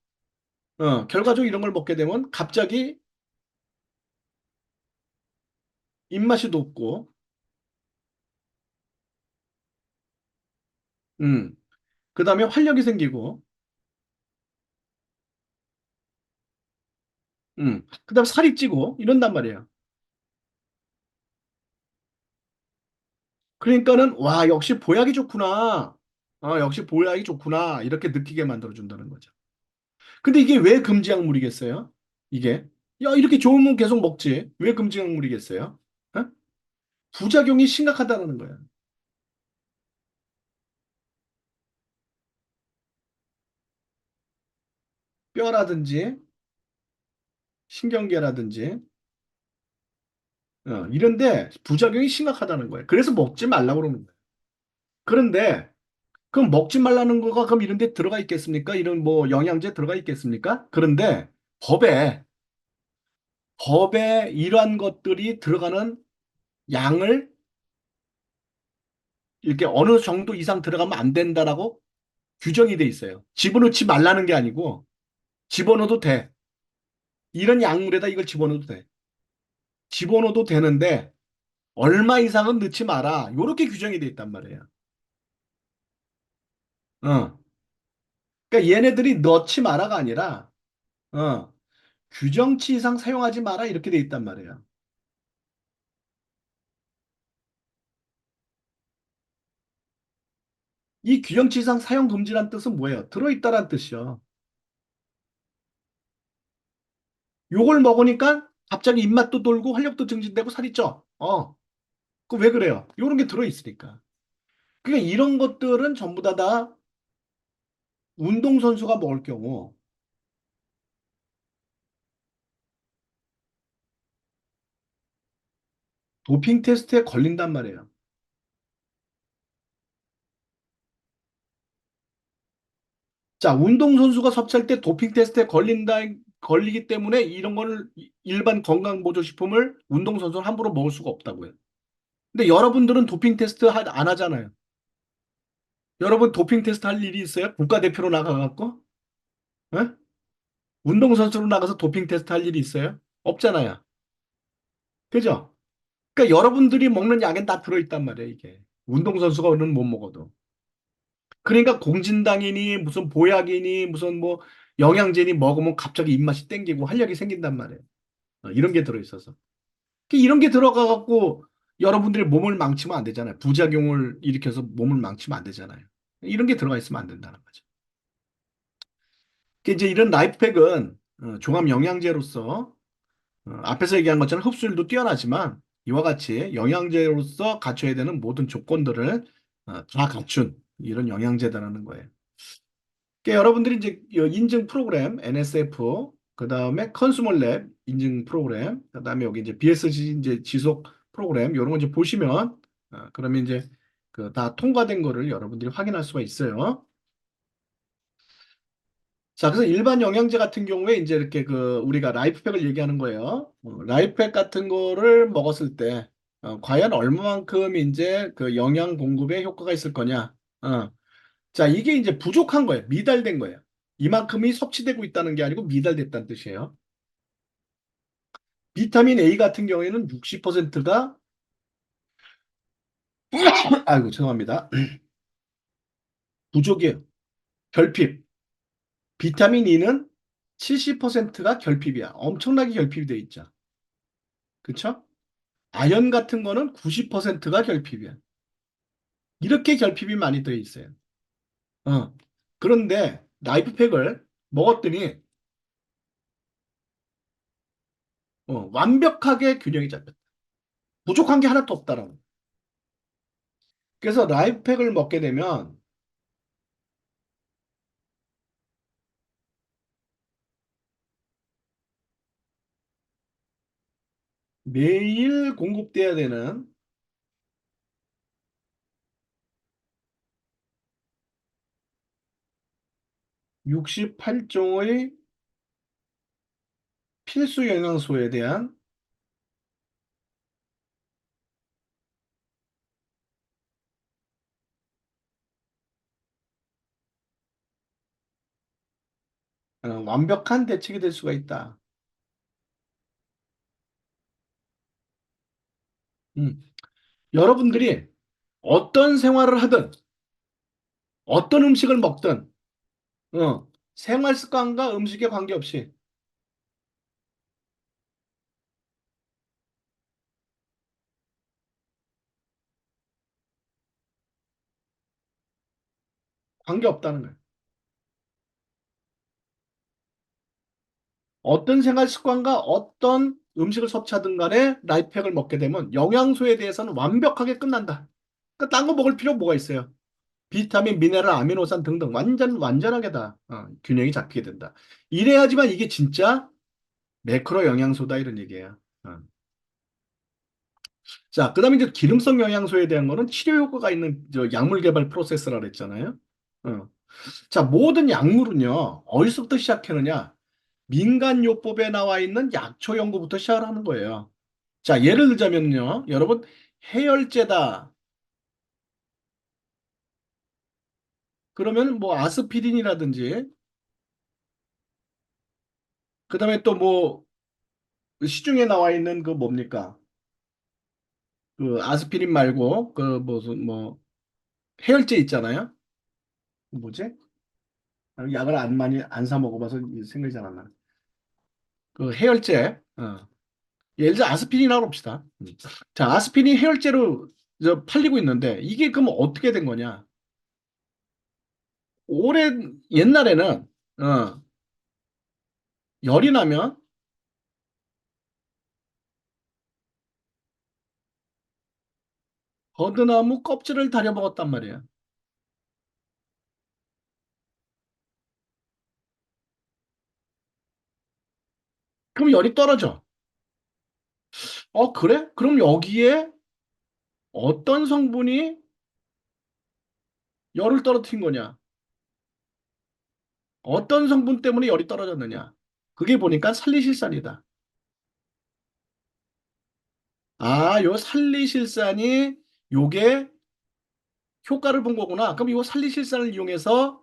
결과적으로 이런 걸 먹게 되면 갑자기 입맛이 높고, 음, 그 다음에 활력이 생기고, 그 다음에 살이 찌고, 이런단 말이에요. 그러니까는, 와, 역시 보약이 좋구나. 역시 보약이 좋구나. 이렇게 느끼게 만들어준다는 거죠. 근데 이게 왜 금지약물이겠어요? 이게. 야, 이렇게 좋으면 계속 먹지. 왜 금지약물이겠어요? 어? 부작용이 심각하다는 거예요. 뼈라든지, 신경계라든지, 이런데 부작용이 심각하다는 거예요. 그래서 먹지 말라고 그러는 거예요. 그런데 그럼 먹지 말라는 거가 그럼 이런 데 들어가 있겠습니까? 이런 뭐 영양제 들어가 있겠습니까? 그런데 법에 법에 이러한 것들이 들어가는 양을 이렇게 어느 정도 이상 들어가면 안 된다라고 규정이 돼 있어요. 집어넣지 말라는 게 아니고 집어넣어도 돼. 이런 약물에다 이걸 집어넣어도 돼. 집어넣어도 되는데 얼마 이상은 넣지 마라. 요렇게 규정이 돼 있단 말이에요. 어. 그러니까 얘네들이 넣지 마라가 아니라 어, 규정치 이상 사용하지 마라 이렇게 돼 있단 말이에요. 이 규정치 이상 사용 금지란 뜻은 뭐예요? 들어있다란 뜻이요. 요걸 먹으니까 갑자기 입맛도 돌고 활력도 증진되고 살이 쪄. 그 왜 그래요? 요런 게 들어있으니까. 그러니까 이런 것들은 전부 다 운동선수가 먹을 경우 도핑 테스트에 걸린단 말이에요. 자, 운동선수가 섭취할 때 도핑 테스트에 걸리기 때문에 이런 거를 일반 건강보조식품을 운동선수는 함부로 먹을 수가 없다고요. 근데 여러분들은 도핑 테스트 안 하잖아요. 여러분 도핑 테스트 할 일이 있어요? 국가대표로 나가갖고? 예? 운동선수로 나가서 도핑 테스트 할 일이 있어요? 없잖아요. 그죠? 그러니까 여러분들이 먹는 약엔 다 들어있단 말이에요, 이게. 운동선수가는 못 먹어도. 그러니까 공진당이니 무슨 보약이니 무슨 뭐 영양제니 먹으면 갑자기 입맛이 땡기고 활력이 생긴단 말이에요. 이런 게 들어있어서. 이런 게 들어가갖고 여러분들의 몸을 망치면 안 되잖아요. 부작용을 일으켜서 몸을 망치면 안 되잖아요. 이런 게 들어가 있으면 안 된다는 거죠. 이제 이런 라이프팩은 종합 영양제로서 앞에서 얘기한 것처럼 흡수율도 뛰어나지만 이와 같이 영양제로서 갖춰야 되는 모든 조건들을 다 갖춘 이런 영양제다라는 거예요. 그러니까 여러분들이 이제 인증 프로그램 NSF 그다음에 컨슈머랩 인증 프로그램 그다음에 여기 이제 BSG 이제 지속 프로그램 이런 거 이제 보시면 그러면 이제 그 다 통과된 거를 여러분들이 확인할 수가 있어요. 자, 그래서 일반 영양제 같은 경우에 이제 이렇게 그 우리가 라이프팩을 얘기하는 거예요. 라이프팩 같은 거를 먹었을 때 과연 얼마만큼 이제 그 영양 공급에 효과가 있을 거냐? 자, 이게 이제 부족한 거예요. 미달된 거예요. 이만큼이 섭취되고 있다는 게 아니고 미달됐다는 뜻이에요. 비타민 A 같은 경우에는 60%가 아이고 죄송합니다. 부족이에요. 결핍. 비타민 E는 70%가 결핍이야. 엄청나게 결핍이 돼 있죠. 그쵸? 아연 같은 거는 90%가 결핍이야. 이렇게 결핍이 많이 들어 있어요. 어. 그런데 라이프팩을 먹었더니 완벽하게 균형이 잡혔다. 부족한 게 하나도 없다라는 거예요. 그래서 라이프팩을 먹게 되면 매일 공급돼야 되는 68종의 필수 영양소에 대한 완벽한 대책이 될 수가 있다. 음. 여러분들이 어떤 생활을 하든 어떤 음식을 먹든 생활 습관과 음식에 관계없이 관계없다는 거예요. 어떤 생활 습관과 어떤 음식을 섭취하든 간에 라이프팩을 먹게 되면 영양소에 대해서는 완벽하게 끝난다. 그러니까 딴 거 먹을 필요 뭐가 있어요? 비타민, 미네랄, 아미노산 등등 완전하게 다 균형이 잡히게 된다. 이래야지만 이게 진짜 매크로 영양소다 이런 얘기예요. 어. 자, 그다음에 이제 기능성 영양소에 대한 거는 치료 효과가 있는 저 약물 개발 프로세스라 그랬잖아요. 어. 자, 모든 약물은요, 어디서부터 시작하느냐? 민간요법에 나와 있는 약초 연구부터 시작을 하는 거예요. 자, 예를 들자면요, 여러분, 해열제다. 그러면 뭐 아스피린이라든지, 그다음에 또 뭐 시중에 나와 있는 그 뭡니까? 그 아스피린 말고 그 무슨 뭐 해열제 있잖아요. 뭐지? 약을 안 많이 안 사 먹어봐서 생각이 잘 안 나. 그 해열제. 예를 들어 아스피린이라고 합시다. 자, 아스피린 해열제로 팔리고 있는데 이게 그럼 어떻게 된 거냐? 옛날에는 어, 열이 나면 버드나무 껍질을 다려 먹었단 말이에요. 그럼 열이 떨어져. 그래? 그럼 여기에 어떤 성분이 열을 떨어뜨린 거냐? 어떤 성분 때문에 열이 떨어졌느냐? 그게 보니까 살리실산이다. 아, 요 살리실산이 요게 효과를 본 거구나. 그럼 요 살리실산을 이용해서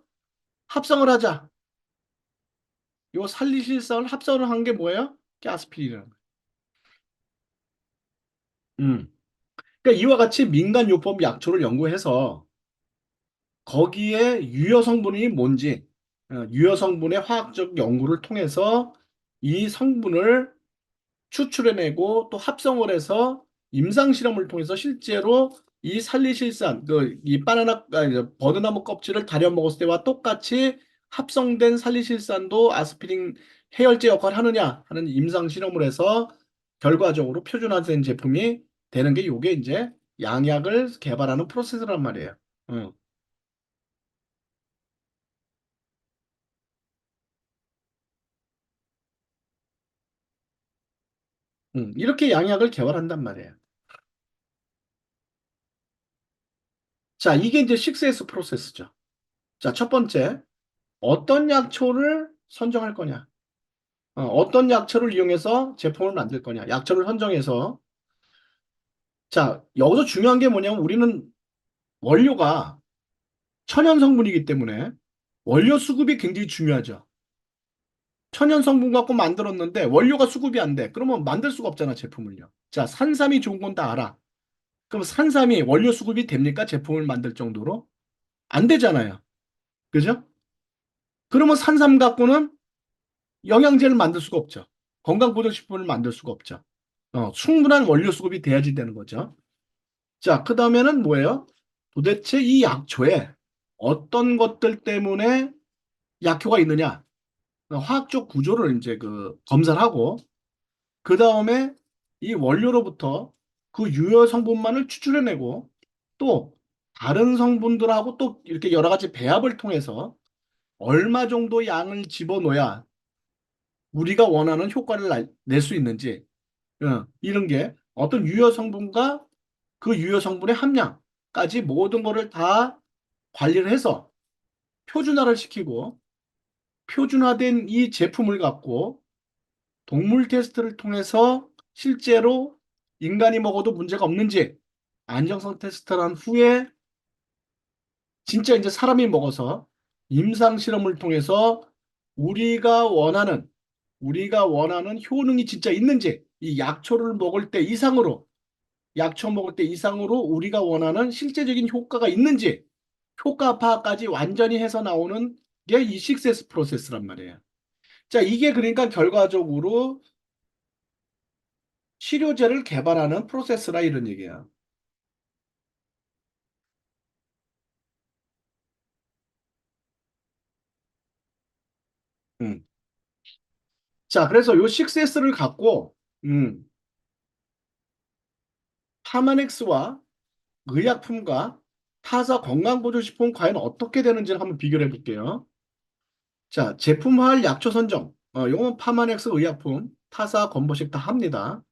합성을 하자. 요 살리실산을 합성을 한 게 뭐예요? 가스피린이라는 거예요. 음. 그러니까 이와 같이 민간요법 약초를 연구해서 거기에 유효 성분이 뭔지, 유효 성분의 화학적 연구를 통해서 이 성분을 추출해내고 또 합성을 해서 임상 실험을 통해서 실제로 이 살리실산, 이 버드나무 껍질을 다려 먹었을 때와 똑같이 합성된 살리실산도 아스피린 해열제 역할을 하느냐 하는 임상 실험을 해서 결과적으로 표준화된 제품이 되는 게 요게 이제 양약을 개발하는 프로세스란 말이에요. 응. 이렇게 양약을 개발한단 말이에요. 자, 이게 이제 6S 프로세스죠. 자, 첫 번째, 어떤 약초를 선정할 거냐? 어떤 약초를 이용해서 제품을 만들 거냐? 약초를 선정해서. 자, 여기서 중요한 게 뭐냐면 우리는 원료가 천연 성분이기 때문에 원료 수급이 굉장히 중요하죠. 천연 성분 갖고 만들었는데 원료가 수급이 안 돼. 그러면 만들 수가 없잖아, 제품을요. 자, 산삼이 좋은 건 다 알아. 그럼 산삼이 원료 수급이 됩니까? 제품을 만들 정도로? 안 되잖아요. 그죠? 그러면 산삼 갖고는 영양제를 만들 수가 없죠. 건강보조식품을 만들 수가 없죠. 충분한 원료 수급이 돼야지 되는 거죠. 자, 그 다음에는 뭐예요? 도대체 이 약초에 어떤 것들 때문에 약효가 있느냐? 화학적 구조를 이제 검사를 하고, 그 다음에 이 원료로부터 그 유효 성분만을 추출해내고, 또 다른 성분들하고 또 이렇게 여러 가지 배합을 통해서 얼마 정도 양을 집어넣어야 우리가 원하는 효과를 낼 수 있는지, 이런 게 어떤 유효 성분과 그 유효 성분의 함량까지 모든 거를 다 관리를 해서 표준화를 시키고 표준화된 이 제품을 갖고 동물 테스트를 통해서 실제로 인간이 먹어도 문제가 없는지 안정성 테스트를 한 후에 진짜 이제 사람이 먹어서 임상 실험을 통해서 우리가 원하는 우리가 원하는 효능이 진짜 있는지 이 약초 먹을 때 이상으로 우리가 원하는 실제적인 효과가 있는지 효과 파악까지 완전히 해서 나오는 게 이 식세스 프로세스란 말이에요. 자, 이게 그러니까 결과적으로 치료제를 개발하는 프로세스라 이런 얘기야. 음. 자, 그래서 요 식세스를 갖고 파마넥스와 의약품과 타사 건강보조식품 과연 어떻게 되는지를 한번 비교를 해볼게요. 자, 제품화할 약초 선정. 요건 파마넥스 의약품, 타사 건보식 다 합니다.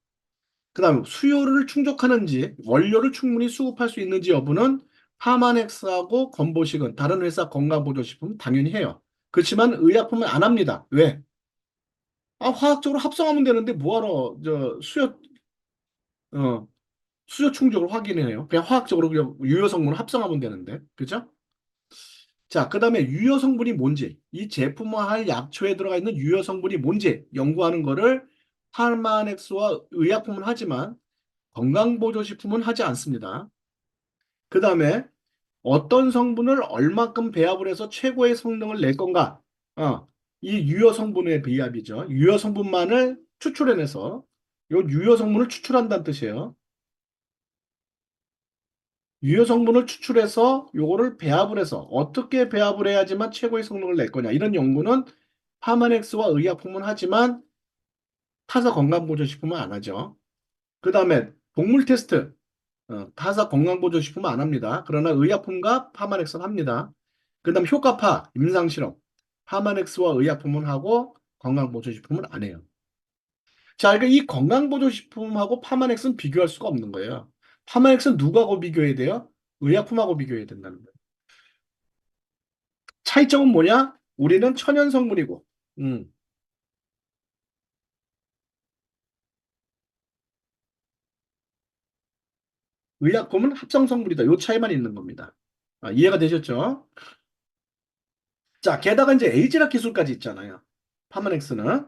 그 다음 수요를 충족하는지 원료를 충분히 수급할 수 있는지 여부는 파마넥스하고 건보식은 다른 회사 건강보조식품 당연히 해요. 그렇지만 의약품은 안 합니다. 왜? 화학적으로 합성하면 되는데 뭐하러 어, 수요 충족을 확인해요. 그냥 화학적으로 그냥 유효 성분을 합성하면 되는데. 그죠? 자, 그 다음에 유효 성분이 뭔지, 이 제품화할 약초에 들어가 있는 유효 성분이 뭔지 연구하는 거를 파마넥스와 의약품은 하지만 건강보조식품은 하지 않습니다. 그 다음에 어떤 성분을 얼마큼 배합을 해서 최고의 성능을 낼 건가? 이 유효 성분의 배합이죠. 유효 성분만을 추출해내서 요 유효 성분을 추출한다는 뜻이에요. 유효 성분을 추출해서 요거를 배합을 해서 어떻게 배합을 해야지만 최고의 성능을 낼 거냐. 이런 연구는 파마넥스와 의약품은 하지만 타사 건강보조식품은 안 하죠. 그 다음에 동물 테스트, 타사 건강보조식품은 안 합니다. 그러나 의약품과 파마넥스는 합니다. 그 다음 효과파, 임상실험, 파마넥스와 의약품은 하고 건강보조식품은 안 해요. 자, 그러니까 이 건강보조식품하고 파마넥스는 비교할 수가 없는 거예요. 파마넥스는 누구하고 비교해야 돼요? 의약품하고 비교해야 된다는 거예요. 차이점은 뭐냐? 우리는 천연 성분이고, 음, 의약품은 합성 성분이다. 요 차이만 있는 겁니다. 이해가 되셨죠? 자, 게다가 이제 에이지락 기술까지 있잖아요. 파마넥스는.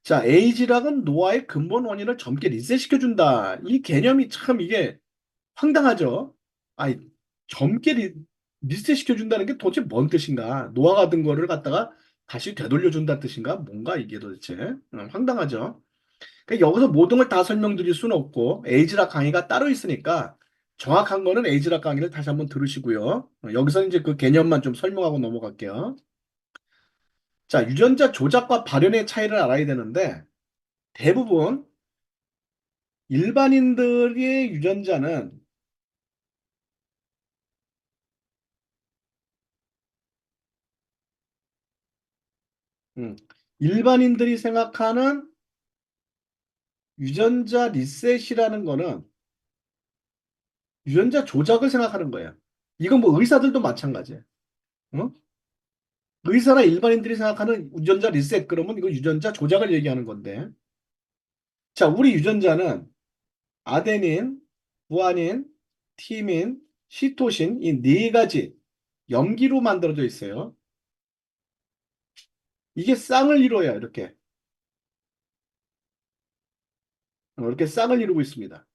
자, 에이지락은 노화의 근본 원인을 젊게 리셋시켜준다. 이 개념이 참 이게 황당하죠? 아니, 젊게 리셋시켜준다는 게 도대체 뭔 뜻인가? 노화가 든 거를 갖다가 다시 되돌려준다는 뜻인가? 뭔가 이게 도대체? 황당하죠? 그러니까 여기서 모든 걸 다 설명드릴 수는 없고, 에이지락 강의가 따로 있으니까 정확한 거는 에이지락 강의를 다시 한번 들으시고요. 여기서 이제 그 개념만 좀 설명하고 넘어갈게요. 자, 유전자 조작과 발현의 차이를 알아야 되는데, 대부분 일반인들의 유전자는 음, 일반인들이 생각하는 유전자 리셋이라는 거는 유전자 조작을 생각하는 거예요. 이건 뭐 의사들도 마찬가지예요. 어? 의사나 일반인들이 생각하는 유전자 리셋 그러면 이거 유전자 조작을 얘기하는 건데. 자, 우리 유전자는 아데닌, 구아닌, 티민, 시토신 이 네 가지 염기로 만들어져 있어요. 이게 쌍을 이루어요, 이렇게. 이렇게 쌍을 이루고 있습니다.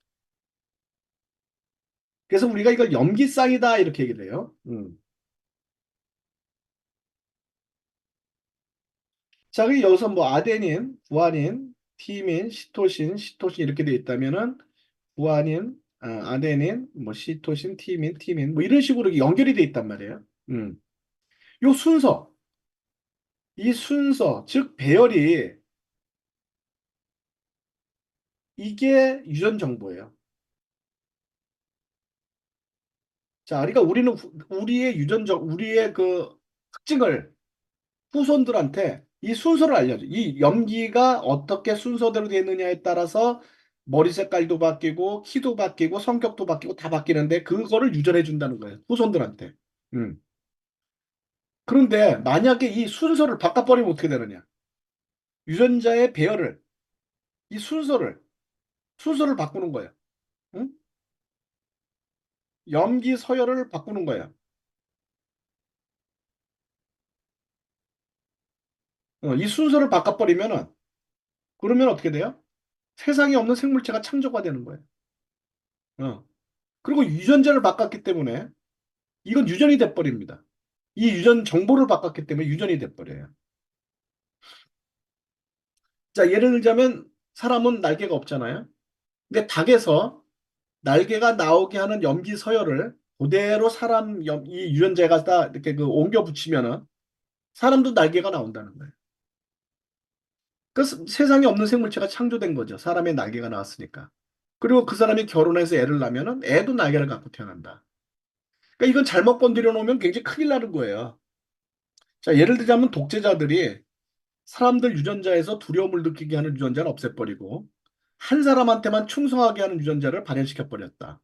그래서 우리가 이걸 염기쌍이다 이렇게 얘기를 해요. 자, 그 여기서 뭐 아데닌, 구아닌, 티민, 시토신 이렇게 돼 있다면은 구아닌, 아데닌, 뭐 시토신, 티민 뭐 이런 식으로 이렇게 연결이 돼 있단 말이에요. 요 순서, 이 순서, 즉 배열이 이게 유전 정보예요. 자, 그러니까 우리는 우리의 우리의 그 특징을 후손들한테 이 순서를 알려줘. 이 염기가 어떻게 순서대로 되느냐에 따라서 머리 색깔도 바뀌고 키도 바뀌고 성격도 바뀌고 다 바뀌는데 그거를 유전해 준다는 거예요. 후손들한테. 음. 그런데 만약에 이 순서를 바꿔버리면 어떻게 되느냐? 유전자의 배열을 이 순서를 바꾸는 거예요. 응? 염기 서열을 바꾸는 거예요. 이 순서를 바꿔버리면은 그러면 어떻게 돼요? 세상에 없는 생물체가 창조가 되는 거예요. 어. 그리고 유전자를 바꿨기 때문에 이건 유전이 돼버립니다. 이 유전 정보를 바꿨기 때문에 유전이 돼버려요. 자, 예를 들자면 사람은 날개가 없잖아요. 근데 닭에서 날개가 나오게 하는 염기 서열을 그대로 이 유전자가 다 이렇게 그 옮겨 붙이면은 사람도 날개가 나온다는 거예요. 그 세상에 없는 생물체가 창조된 거죠. 사람의 날개가 나왔으니까. 그리고 그 사람이 결혼해서 애를 낳으면은 애도 날개를 갖고 태어난다. 그러니까 이건 잘못 건드려 놓으면 굉장히 큰일 나는 거예요. 자, 예를 들자면 독재자들이 사람들 유전자에서 두려움을 느끼게 하는 유전자를 없애버리고 한 사람한테만 충성하게 하는 유전자를 발현시켜 버렸다.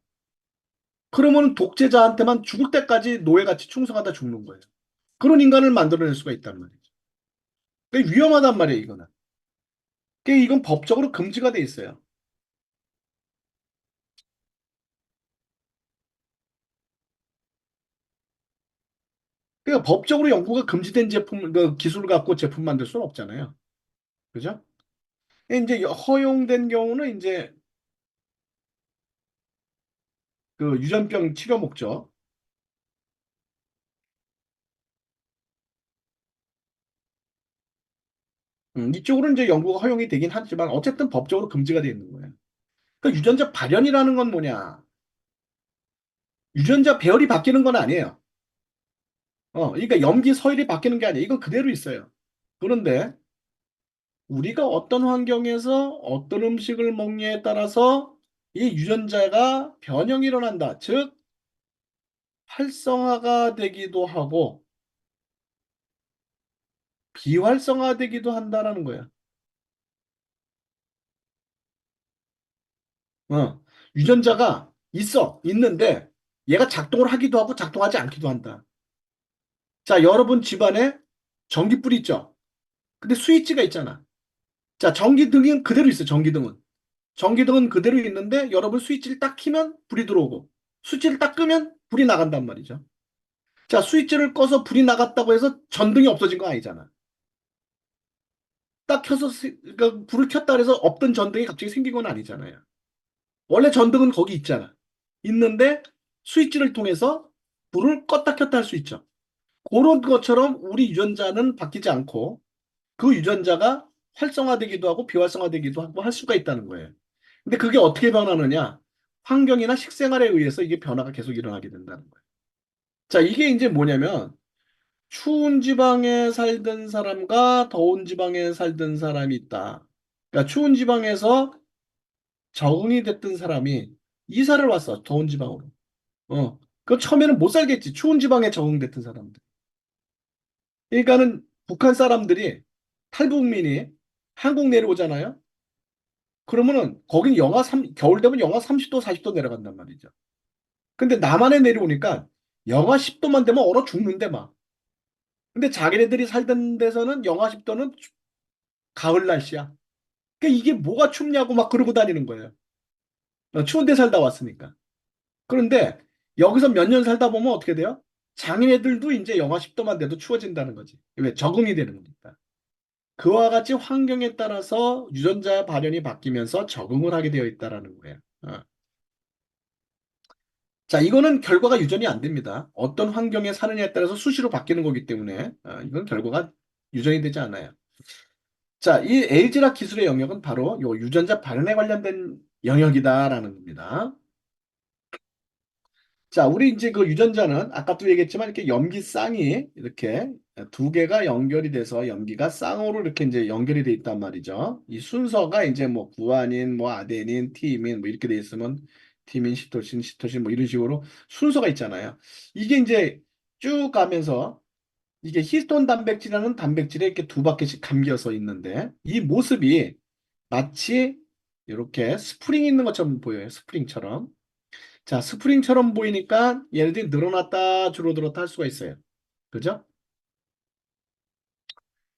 그러면 독재자한테만 죽을 때까지 노예같이 충성하다 죽는 거예요. 그런 인간을 만들어낼 수가 있단 말이죠. 그게 위험하단 말이에요, 이거는. 이건 법적으로 금지가 돼 있어요. 그러니까 법적으로 연구가 금지된 그 기술을 갖고 제품 만들 수는 없잖아요. 그죠? 이제 허용된 경우는 이제 그 유전병 치료 목적. 이쪽으로는 이제 연구가 허용이 되긴 하지만 어쨌든 법적으로 금지가 되어 있는 거예요. 그러니까 유전자 발현이라는 건 뭐냐? 유전자 배열이 바뀌는 건 아니에요. 그러니까 염기 서열이 바뀌는 게 아니에요. 이건 그대로 있어요. 그런데 우리가 어떤 환경에서 어떤 음식을 먹냐에 따라서 이 유전자가 변형이 일어난다. 즉, 활성화가 되기도 하고 비활성화되기도 한다라는 거야. 어, 유전자가 있는데 얘가 작동을 하기도 하고 작동하지 않기도 한다. 자, 여러분 집안에 전기불이 있죠? 근데 스위치가 있잖아. 자, 전기등은 그대로 있어, 전기등은. 전기등은 그대로 있는데 여러분 스위치를 딱 키면 불이 들어오고 스위치를 딱 끄면 불이 나간단 말이죠. 자, 스위치를 꺼서 불이 나갔다고 해서 전등이 없어진 거 아니잖아. 딱 켜서 그러니까 불을 켰다 그래서 없던 전등이 갑자기 생긴 건 아니잖아요. 원래 전등은 거기 있잖아. 있는데 스위치를 통해서 불을 껐다 켰다 할 수 있죠. 그런 것처럼 우리 유전자는 바뀌지 않고 그 유전자가 활성화되기도 하고 비활성화되기도 하고 할 수가 있다는 거예요. 근데 그게 어떻게 변하느냐? 환경이나 식생활에 의해서 이게 변화가 계속 일어나게 된다는 거예요. 자, 이게 이제 뭐냐면 추운 지방에 살던 사람과 더운 지방에 살던 사람이 있다. 그러니까 추운 지방에서 적응이 됐던 사람이 이사를 왔어, 더운 지방으로. 그 처음에는 못 살겠지. 추운 지방에 적응됐던 사람들. 그러니까는 북한 사람들이 탈북민이 한국 내려오잖아요. 그러면은 거긴 겨울 되면 영하 30도, 40도 내려간단 말이죠. 근데 남한에 내려오니까 영하 10도만 되면 얼어 죽는데 막. 근데 자기네들이 살던 데서는 영하 10도는 가을 날씨야. 그러니까 이게 뭐가 춥냐고 막 그러고 다니는 거예요. 추운 데 살다 왔으니까. 그런데 여기서 몇 년 살다 보면 어떻게 돼요? 장인애들도 이제 영하 10도만 돼도 추워진다는 거지. 왜? 적응이 되는 거니까. 그와 같이 환경에 따라서 유전자 발현이 바뀌면서 적응을 하게 되어 있다라는 거예요. 자, 이거는 결과가 유전이 안 됩니다. 어떤 환경에 사느냐에 따라서 수시로 바뀌는 거기 때문에 이건 결과가 유전이 되지 않아요. 자, 이 에이즈락 기술의 영역은 바로 요 유전자 발현에 관련된 영역이다라는 겁니다. 자, 우리 이제 그 유전자는 아까도 얘기했지만 이렇게 염기 쌍이 이렇게 두 개가 연결이 돼서 염기가 쌍으로 이렇게 이제 연결이 돼 있단 말이죠. 이 순서가 이제 뭐 구아닌, 뭐 아데닌, 티민 뭐 이렇게 돼 있으면 티민, 시토신 뭐 이런 식으로 순서가 있잖아요. 이게 이제 쭉 가면서 이게 히스톤 단백질이라는 단백질에 이렇게 두 바퀴씩 감겨서 있는데 이 모습이 마치 이렇게 스프링 있는 것처럼 보여요. 스프링처럼. 자, 스프링처럼 보이니까 얘네들이 늘어났다 줄어들었다 할 수가 있어요. 그죠?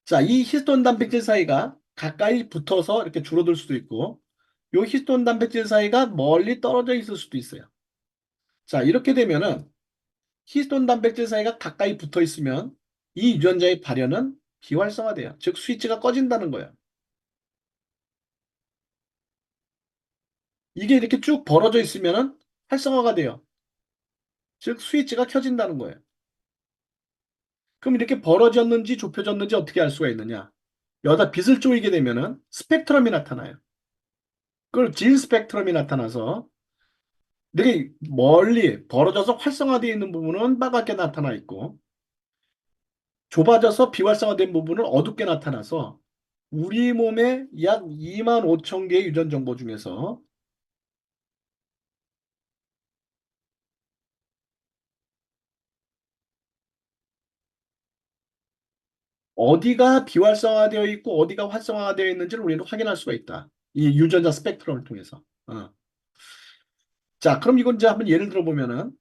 자, 이 히스톤 단백질 사이가 가까이 붙어서 이렇게 줄어들 수도 있고 요 히스톤 단백질 사이가 멀리 떨어져 있을 수도 있어요. 자, 이렇게 되면은 히스톤 단백질 사이가 가까이 붙어 있으면 이 유전자의 발현은 비활성화돼요. 즉 스위치가 꺼진다는 거예요. 이게 이렇게 쭉 벌어져 있으면은 활성화가 돼요. 즉 스위치가 켜진다는 거예요. 그럼 이렇게 벌어졌는지 좁혀졌는지 어떻게 알 수가 있느냐? 여기다 빛을 쪼이게 되면은 스펙트럼이 나타나요. 그걸 진 스펙트럼이 나타나서 되게 멀리 벌어져서 활성화되어 있는 부분은 빨갛게 나타나 있고 좁아져서 비활성화된 부분은 어둡게 나타나서 우리 몸에 약 2만 5천 개의 유전 정보 중에서 어디가 비활성화되어 있고 어디가 활성화되어 있는지를 우리는 확인할 수가 있다. 이 유전자 스펙트럼을 통해서. 자, 그럼 이건 이제 한번 예를 들어보면은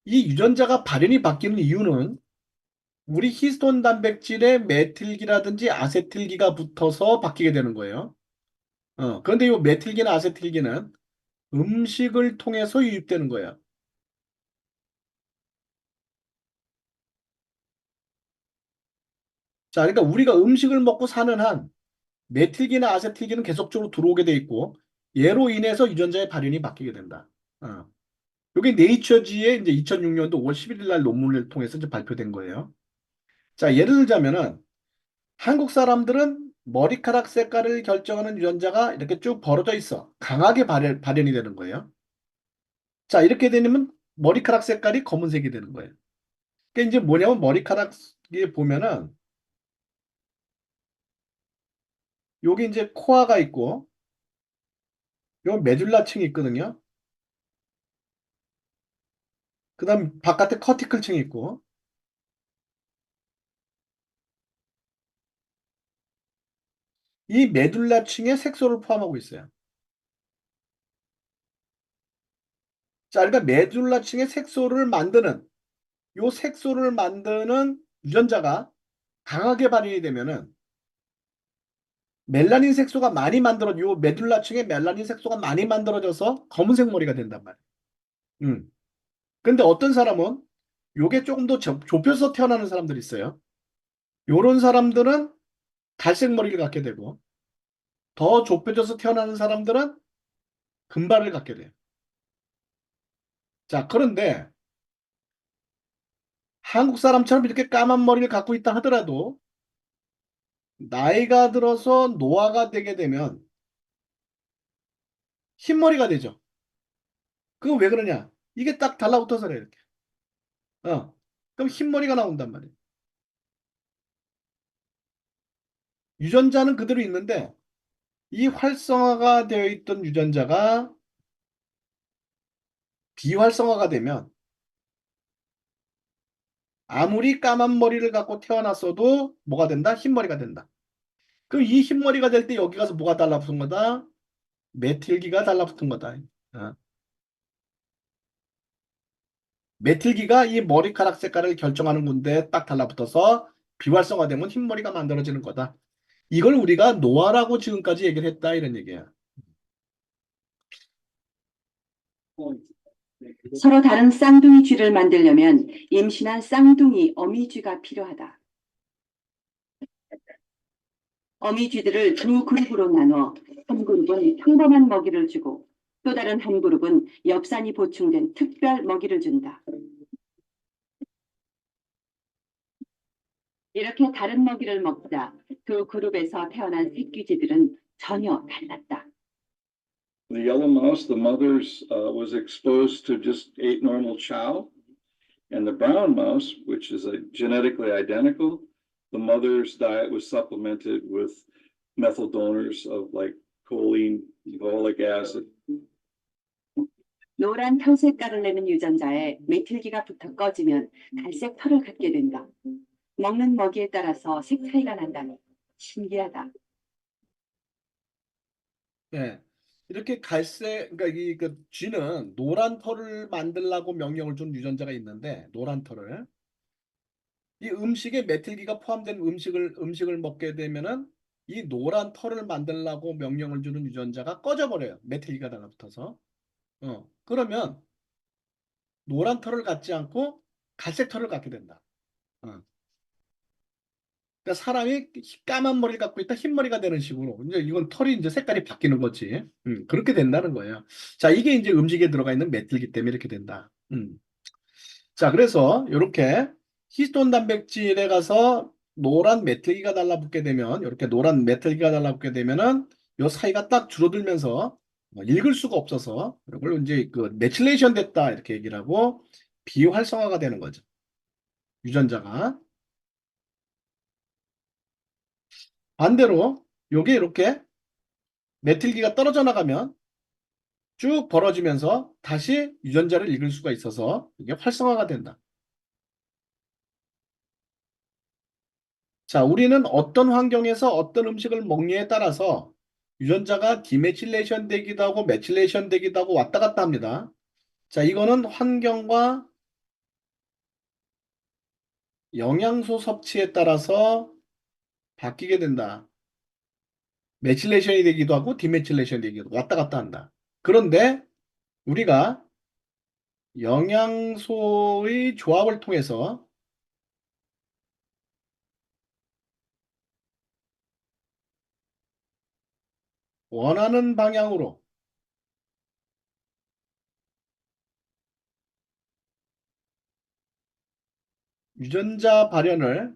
이 유전자가 발현이 바뀌는 이유는 우리 히스톤 단백질에 메틸기라든지 아세틸기가 붙어서 바뀌게 되는 거예요. 그런데 이 메틸기나 아세틸기는 음식을 통해서 유입되는 거예요. 자, 그러니까 우리가 음식을 먹고 사는 한 메틸기나 아세틸기는 계속적으로 들어오게 돼 있고 얘로 인해서 유전자의 발현이 바뀌게 된다. 어. 이게 네이처지의 이제 2006년도 5월 11일 날 논문을 통해서 이제 발표된 거예요. 자, 예를 들자면은 한국 사람들은 머리카락 색깔을 결정하는 유전자가 이렇게 쭉 벌어져 있어. 강하게 발현이 되는 거예요. 자, 이렇게 되면 머리카락 색깔이 검은색이 되는 거예요. 그게 이제 뭐냐면 머리카락에 보면은 여기 이제 코아가 있고 요 메듈라층이 있거든요. 그다음 바깥에 커티클층이 있고 이 메듈라층에 색소를 포함하고 있어요. 자, 그러니까 메듈라층에 색소를 만드는 요 색소를 만드는 유전자가 강하게 발현이 되면은 멜라닌 색소가 많이 만들어 요 메듈라층에 멜라닌 색소가 많이 만들어져서 검은색 머리가 된단 말이에요. 음. 근데 어떤 사람은 요게 조금 더 좁혀서 태어나는 사람들이 있어요. 요런 사람들은 갈색 머리를 갖게 되고 더 좁혀져서 태어나는 사람들은 금발을 갖게 돼요. 자, 그런데 한국 사람처럼 이렇게 까만 머리를 갖고 있다 하더라도 나이가 들어서 노화가 되게 되면 흰머리가 되죠. 그거 왜 그러냐? 이게 딱 달라붙어서 그래, 이렇게. 그럼 흰머리가 나온단 말이에요. 유전자는 그대로 있는데 이 활성화가 되어 있던 유전자가 비활성화가 되면 아무리 까만 머리를 갖고 태어났어도 뭐가 된다? 흰머리가 된다. 그럼 이 흰머리가 될 때 여기 가서 뭐가 달라붙은 거다? 메틸기가 달라붙은 거다. 어. 메틸기가 이 머리카락 색깔을 결정하는 건데 딱 달라붙어서 비활성화되면 흰머리가 만들어지는 거다. 이걸 우리가 노화라고 지금까지 얘기를 했다 이런 얘기야. 서로 다른 쌍둥이 쥐를 만들려면 임신한 쌍둥이 어미쥐가 필요하다. 어미쥐들을 두 그룹으로 나눠 한 그룹은 평범한 먹이를 주고 또 다른 한 그룹은 엽산이 보충된 특별 먹이를 준다. 이렇게 다른 먹이를 먹자 두 그룹에서 태어난 새끼쥐들은 전혀 달랐다. The yellow mouse, the mother's was exposed to just ate normal chow, and the brown mouse, which is genetically identical, the mother's diet was supplemented with methyl donors of like choline, folic acid. 노란 털 색깔을 내는 유전자에 메틸기가 붙어 꺼지면 갈색 털을 갖게 된다. 먹는 먹이에 따라서 색 차이가 난다니 신기하다. 예. 이렇게 갈색, 그러니까 그 쥐는 노란 털을 만들라고 명령을 준 유전자가 있는데, 노란 털을. 이 음식에 메틸기가 포함된 음식을 먹게 되면은 이 노란 털을 만들라고 명령을 주는 유전자가 꺼져버려요. 메틸기가 달라붙어서. 그러면 노란 털을 갖지 않고 갈색 털을 갖게 된다. 어. 그러니까 사람이 까만 머리를 갖고 있다 흰 머리가 되는 식으로 이제 이건 털이 이제 색깔이 바뀌는 거지. 그렇게 된다는 거예요. 자, 이게 이제 음식에 들어가 있는 메틸기 때문에 이렇게 된다. 자, 그래서 이렇게 히스톤 단백질에 가서 노란 메틸기가 달라붙게 되면 이렇게 노란 메틸기가 달라붙게 되면은 요 사이가 딱 줄어들면서 읽을 수가 없어서 이걸 이제 그 메틸레이션 됐다 이렇게 얘기를 하고 비활성화가 되는 거죠. 유전자가. 반대로 요게 이렇게 메틸기가 떨어져 나가면 쭉 벌어지면서 다시 유전자를 읽을 수가 있어서 이게 활성화가 된다. 자, 우리는 어떤 환경에서 어떤 음식을 먹느냐에 따라서 유전자가 디메틸레이션 되기도 하고 메틸레이션 되기도 하고 왔다 갔다 합니다. 자, 이거는 환경과 영양소 섭취에 따라서 바뀌게 된다. 메틸레이션이 되기도 하고 디메틸레이션이 되기도 하고 왔다 갔다 한다. 그런데 우리가 영양소의 조합을 통해서 원하는 방향으로 유전자 발현을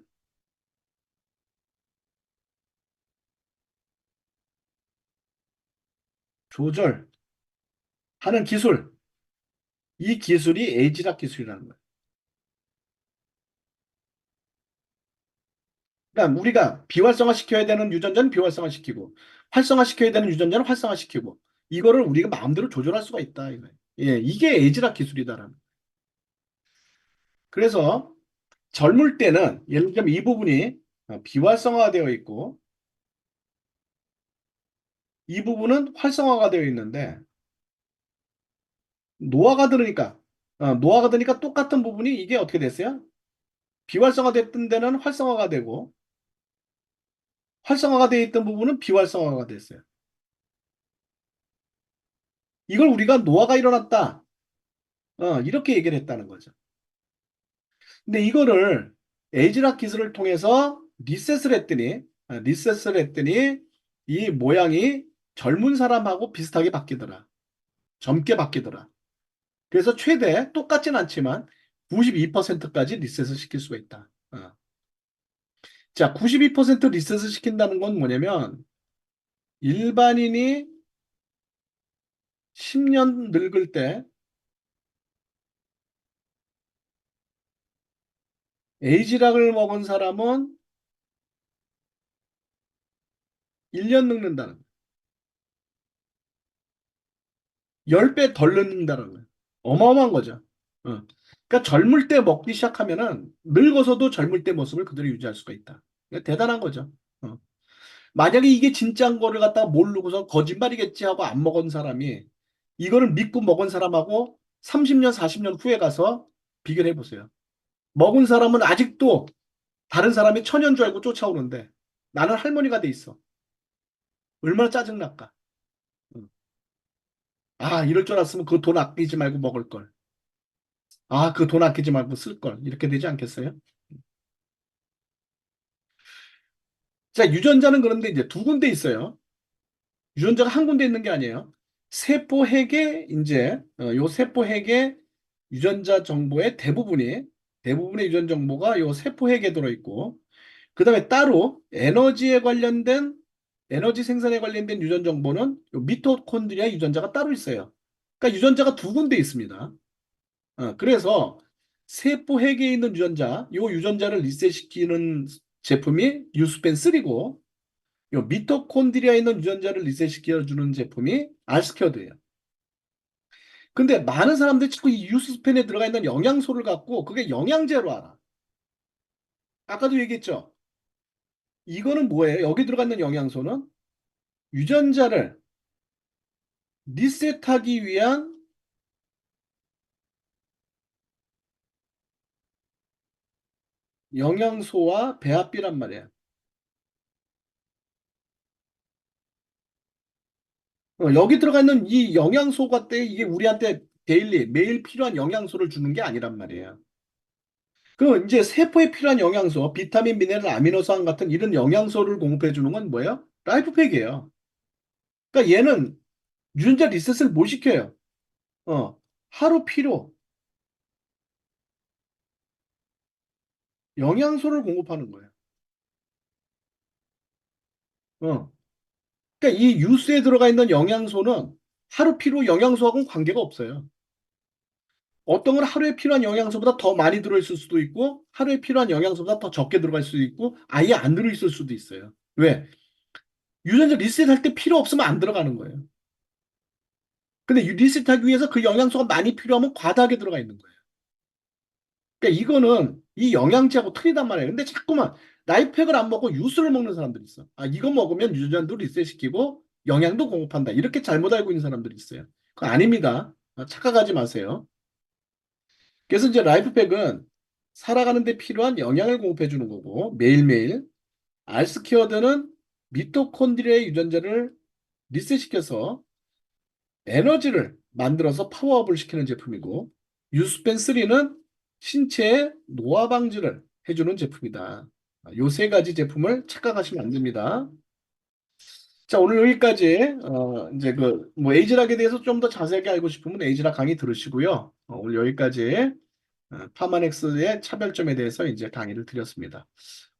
조절하는 기술, 이 기술이 에이지락 기술이라는 거예요. 그러니까 우리가 비활성화 시켜야 되는 유전자는 비활성화 시키고, 활성화 시켜야 되는 유전자는 활성화 시키고, 이거를 우리가 마음대로 조절할 수가 있다, 이거예요. 예, 이게 에이지락 기술이다라는. 그래서 젊을 때는 예를 들면 이 부분이 비활성화가 되어 있고, 이 부분은 활성화가 되어 있는데, 노화가 들으니까, 노화가 드니까 똑같은 부분이 이게 어떻게 됐어요? 비활성화 됐던 데는 활성화가 되고, 활성화가 되어 있던 부분은 비활성화가 됐어요. 이걸 우리가 노화가 일어났다. 이렇게 얘기를 했다는 거죠. 근데 이거를 에이지락 기술을 통해서 리셋을 했더니 이 모양이 젊은 사람하고 비슷하게 바뀌더라. 젊게 바뀌더라. 그래서 최대 똑같진 않지만 92%까지 리셋을 시킬 수가 있다. 자, 92% 리셋을 시킨다는 건 뭐냐면 일반인이 10년 늙을 때 에이지락을 먹은 사람은 1년 늙는다는 거예요. 10배 덜 늙는다는 거예요. 어마어마한 거죠. 어. 그러니까 젊을 때 먹기 시작하면은 늙어서도 젊을 때 모습을 그대로 유지할 수가 있다. 그러니까 대단한 거죠. 어. 만약에 이게 진짜인 거를 갖다가 모르고서 거짓말이겠지 하고 안 먹은 사람이 이거를 믿고 먹은 사람하고 30년, 40년 후에 가서 비교를 해보세요. 먹은 사람은 아직도 다른 사람이 천연 줄 알고 쫓아오는데 나는 할머니가 돼 있어. 얼마나 짜증날까? 아, 이럴 줄 알았으면 그 돈 아끼지 말고 먹을 걸. 아, 그 돈 아끼지 말고 쓸 걸. 이렇게 되지 않겠어요? 자, 유전자는 그런데 이제 두 군데 있어요. 유전자가 한 군데 있는 게 아니에요. 세포핵에 이제 요 세포핵의 유전자 정보의 대부분의 유전 정보가 요 세포핵에 들어 있고 그다음에 따로 에너지 생산에 관련된 유전 정보는 요 미토콘드리아 유전자가 따로 있어요. 그러니까 유전자가 두 군데 있습니다. 그래서 세포핵에 있는 유전자, 요 유전자를 리셋시키는 제품이 유스펜 3고 요 미토콘드리아에 있는 유전자를 리셋시켜주는 제품이 알스퀘어드예요. 근데 많은 사람들이 자꾸 이 유스펜에 들어가 있는 영양소를 갖고 그게 영양제로 알아. 아까도 얘기했죠. 이거는 뭐예요? 여기 들어가 있는 영양소는 유전자를 리셋하기 위한 영양소와 배합비란 말이에요. 여기 들어가 있는 이 영양소가 때 이게 우리한테 매일 필요한 영양소를 주는 게 아니란 말이에요. 그럼 이제 세포에 필요한 영양소, 비타민, 미네랄, 아미노산 같은 이런 영양소를 공급해 주는 건 뭐예요? 라이프팩이에요. 그러니까 얘는 유전자 리셋을 못 시켜요. 어, 하루 필요, 영양소를 공급하는 거예요. 어. 그러니까 이 유스에 들어가 있는 영양소는 하루 필요 영양소하고는 관계가 없어요. 어떤 건 하루에 필요한 영양소보다 더 많이 들어있을 수도 있고, 하루에 필요한 영양소보다 더 적게 들어갈 수도 있고, 아예 안 들어있을 수도 있어요. 왜? 유전자 리셋할 때 필요 없으면 안 들어가는 거예요. 근데 리셋하기 위해서 그 영양소가 많이 필요하면 과다하게 들어가 있는 거예요. 그러니까 이거는 이 영양제하고 틀리단 말이에요. 근데 자꾸만 라이프팩을 안 먹고 유스를 먹는 사람들이 있어. 아, 이거 먹으면 유전도 리셋시키고 영양도 공급한다. 이렇게 잘못 알고 있는 사람들이 있어요. 그거 아닙니다. 착각하지 마세요. 그래서 이제 라이프팩은 살아가는 데 필요한 영양을 공급해 주는 거고 매일매일 알스퀘어드는 미토콘드리아의 유전자를 리셋시켜서 에너지를 만들어서 파워업을 시키는 제품이고 유스펜 3는 신체의 노화 방지를 해주는 제품이다. 요 세 가지 제품을 착각하시면 안 됩니다. 자, 오늘 여기까지 이제 그 뭐 에이즈락에 대해서 좀 더 자세하게 알고 싶으면 에이즈락 강의 들으시고요. 오늘 여기까지 파마넥스의 차별점에 대해서 이제 강의를 드렸습니다.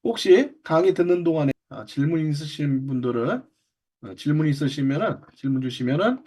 혹시 강의 듣는 동안에 질문 있으신 분들은 질문 있으시면은 질문 주시면은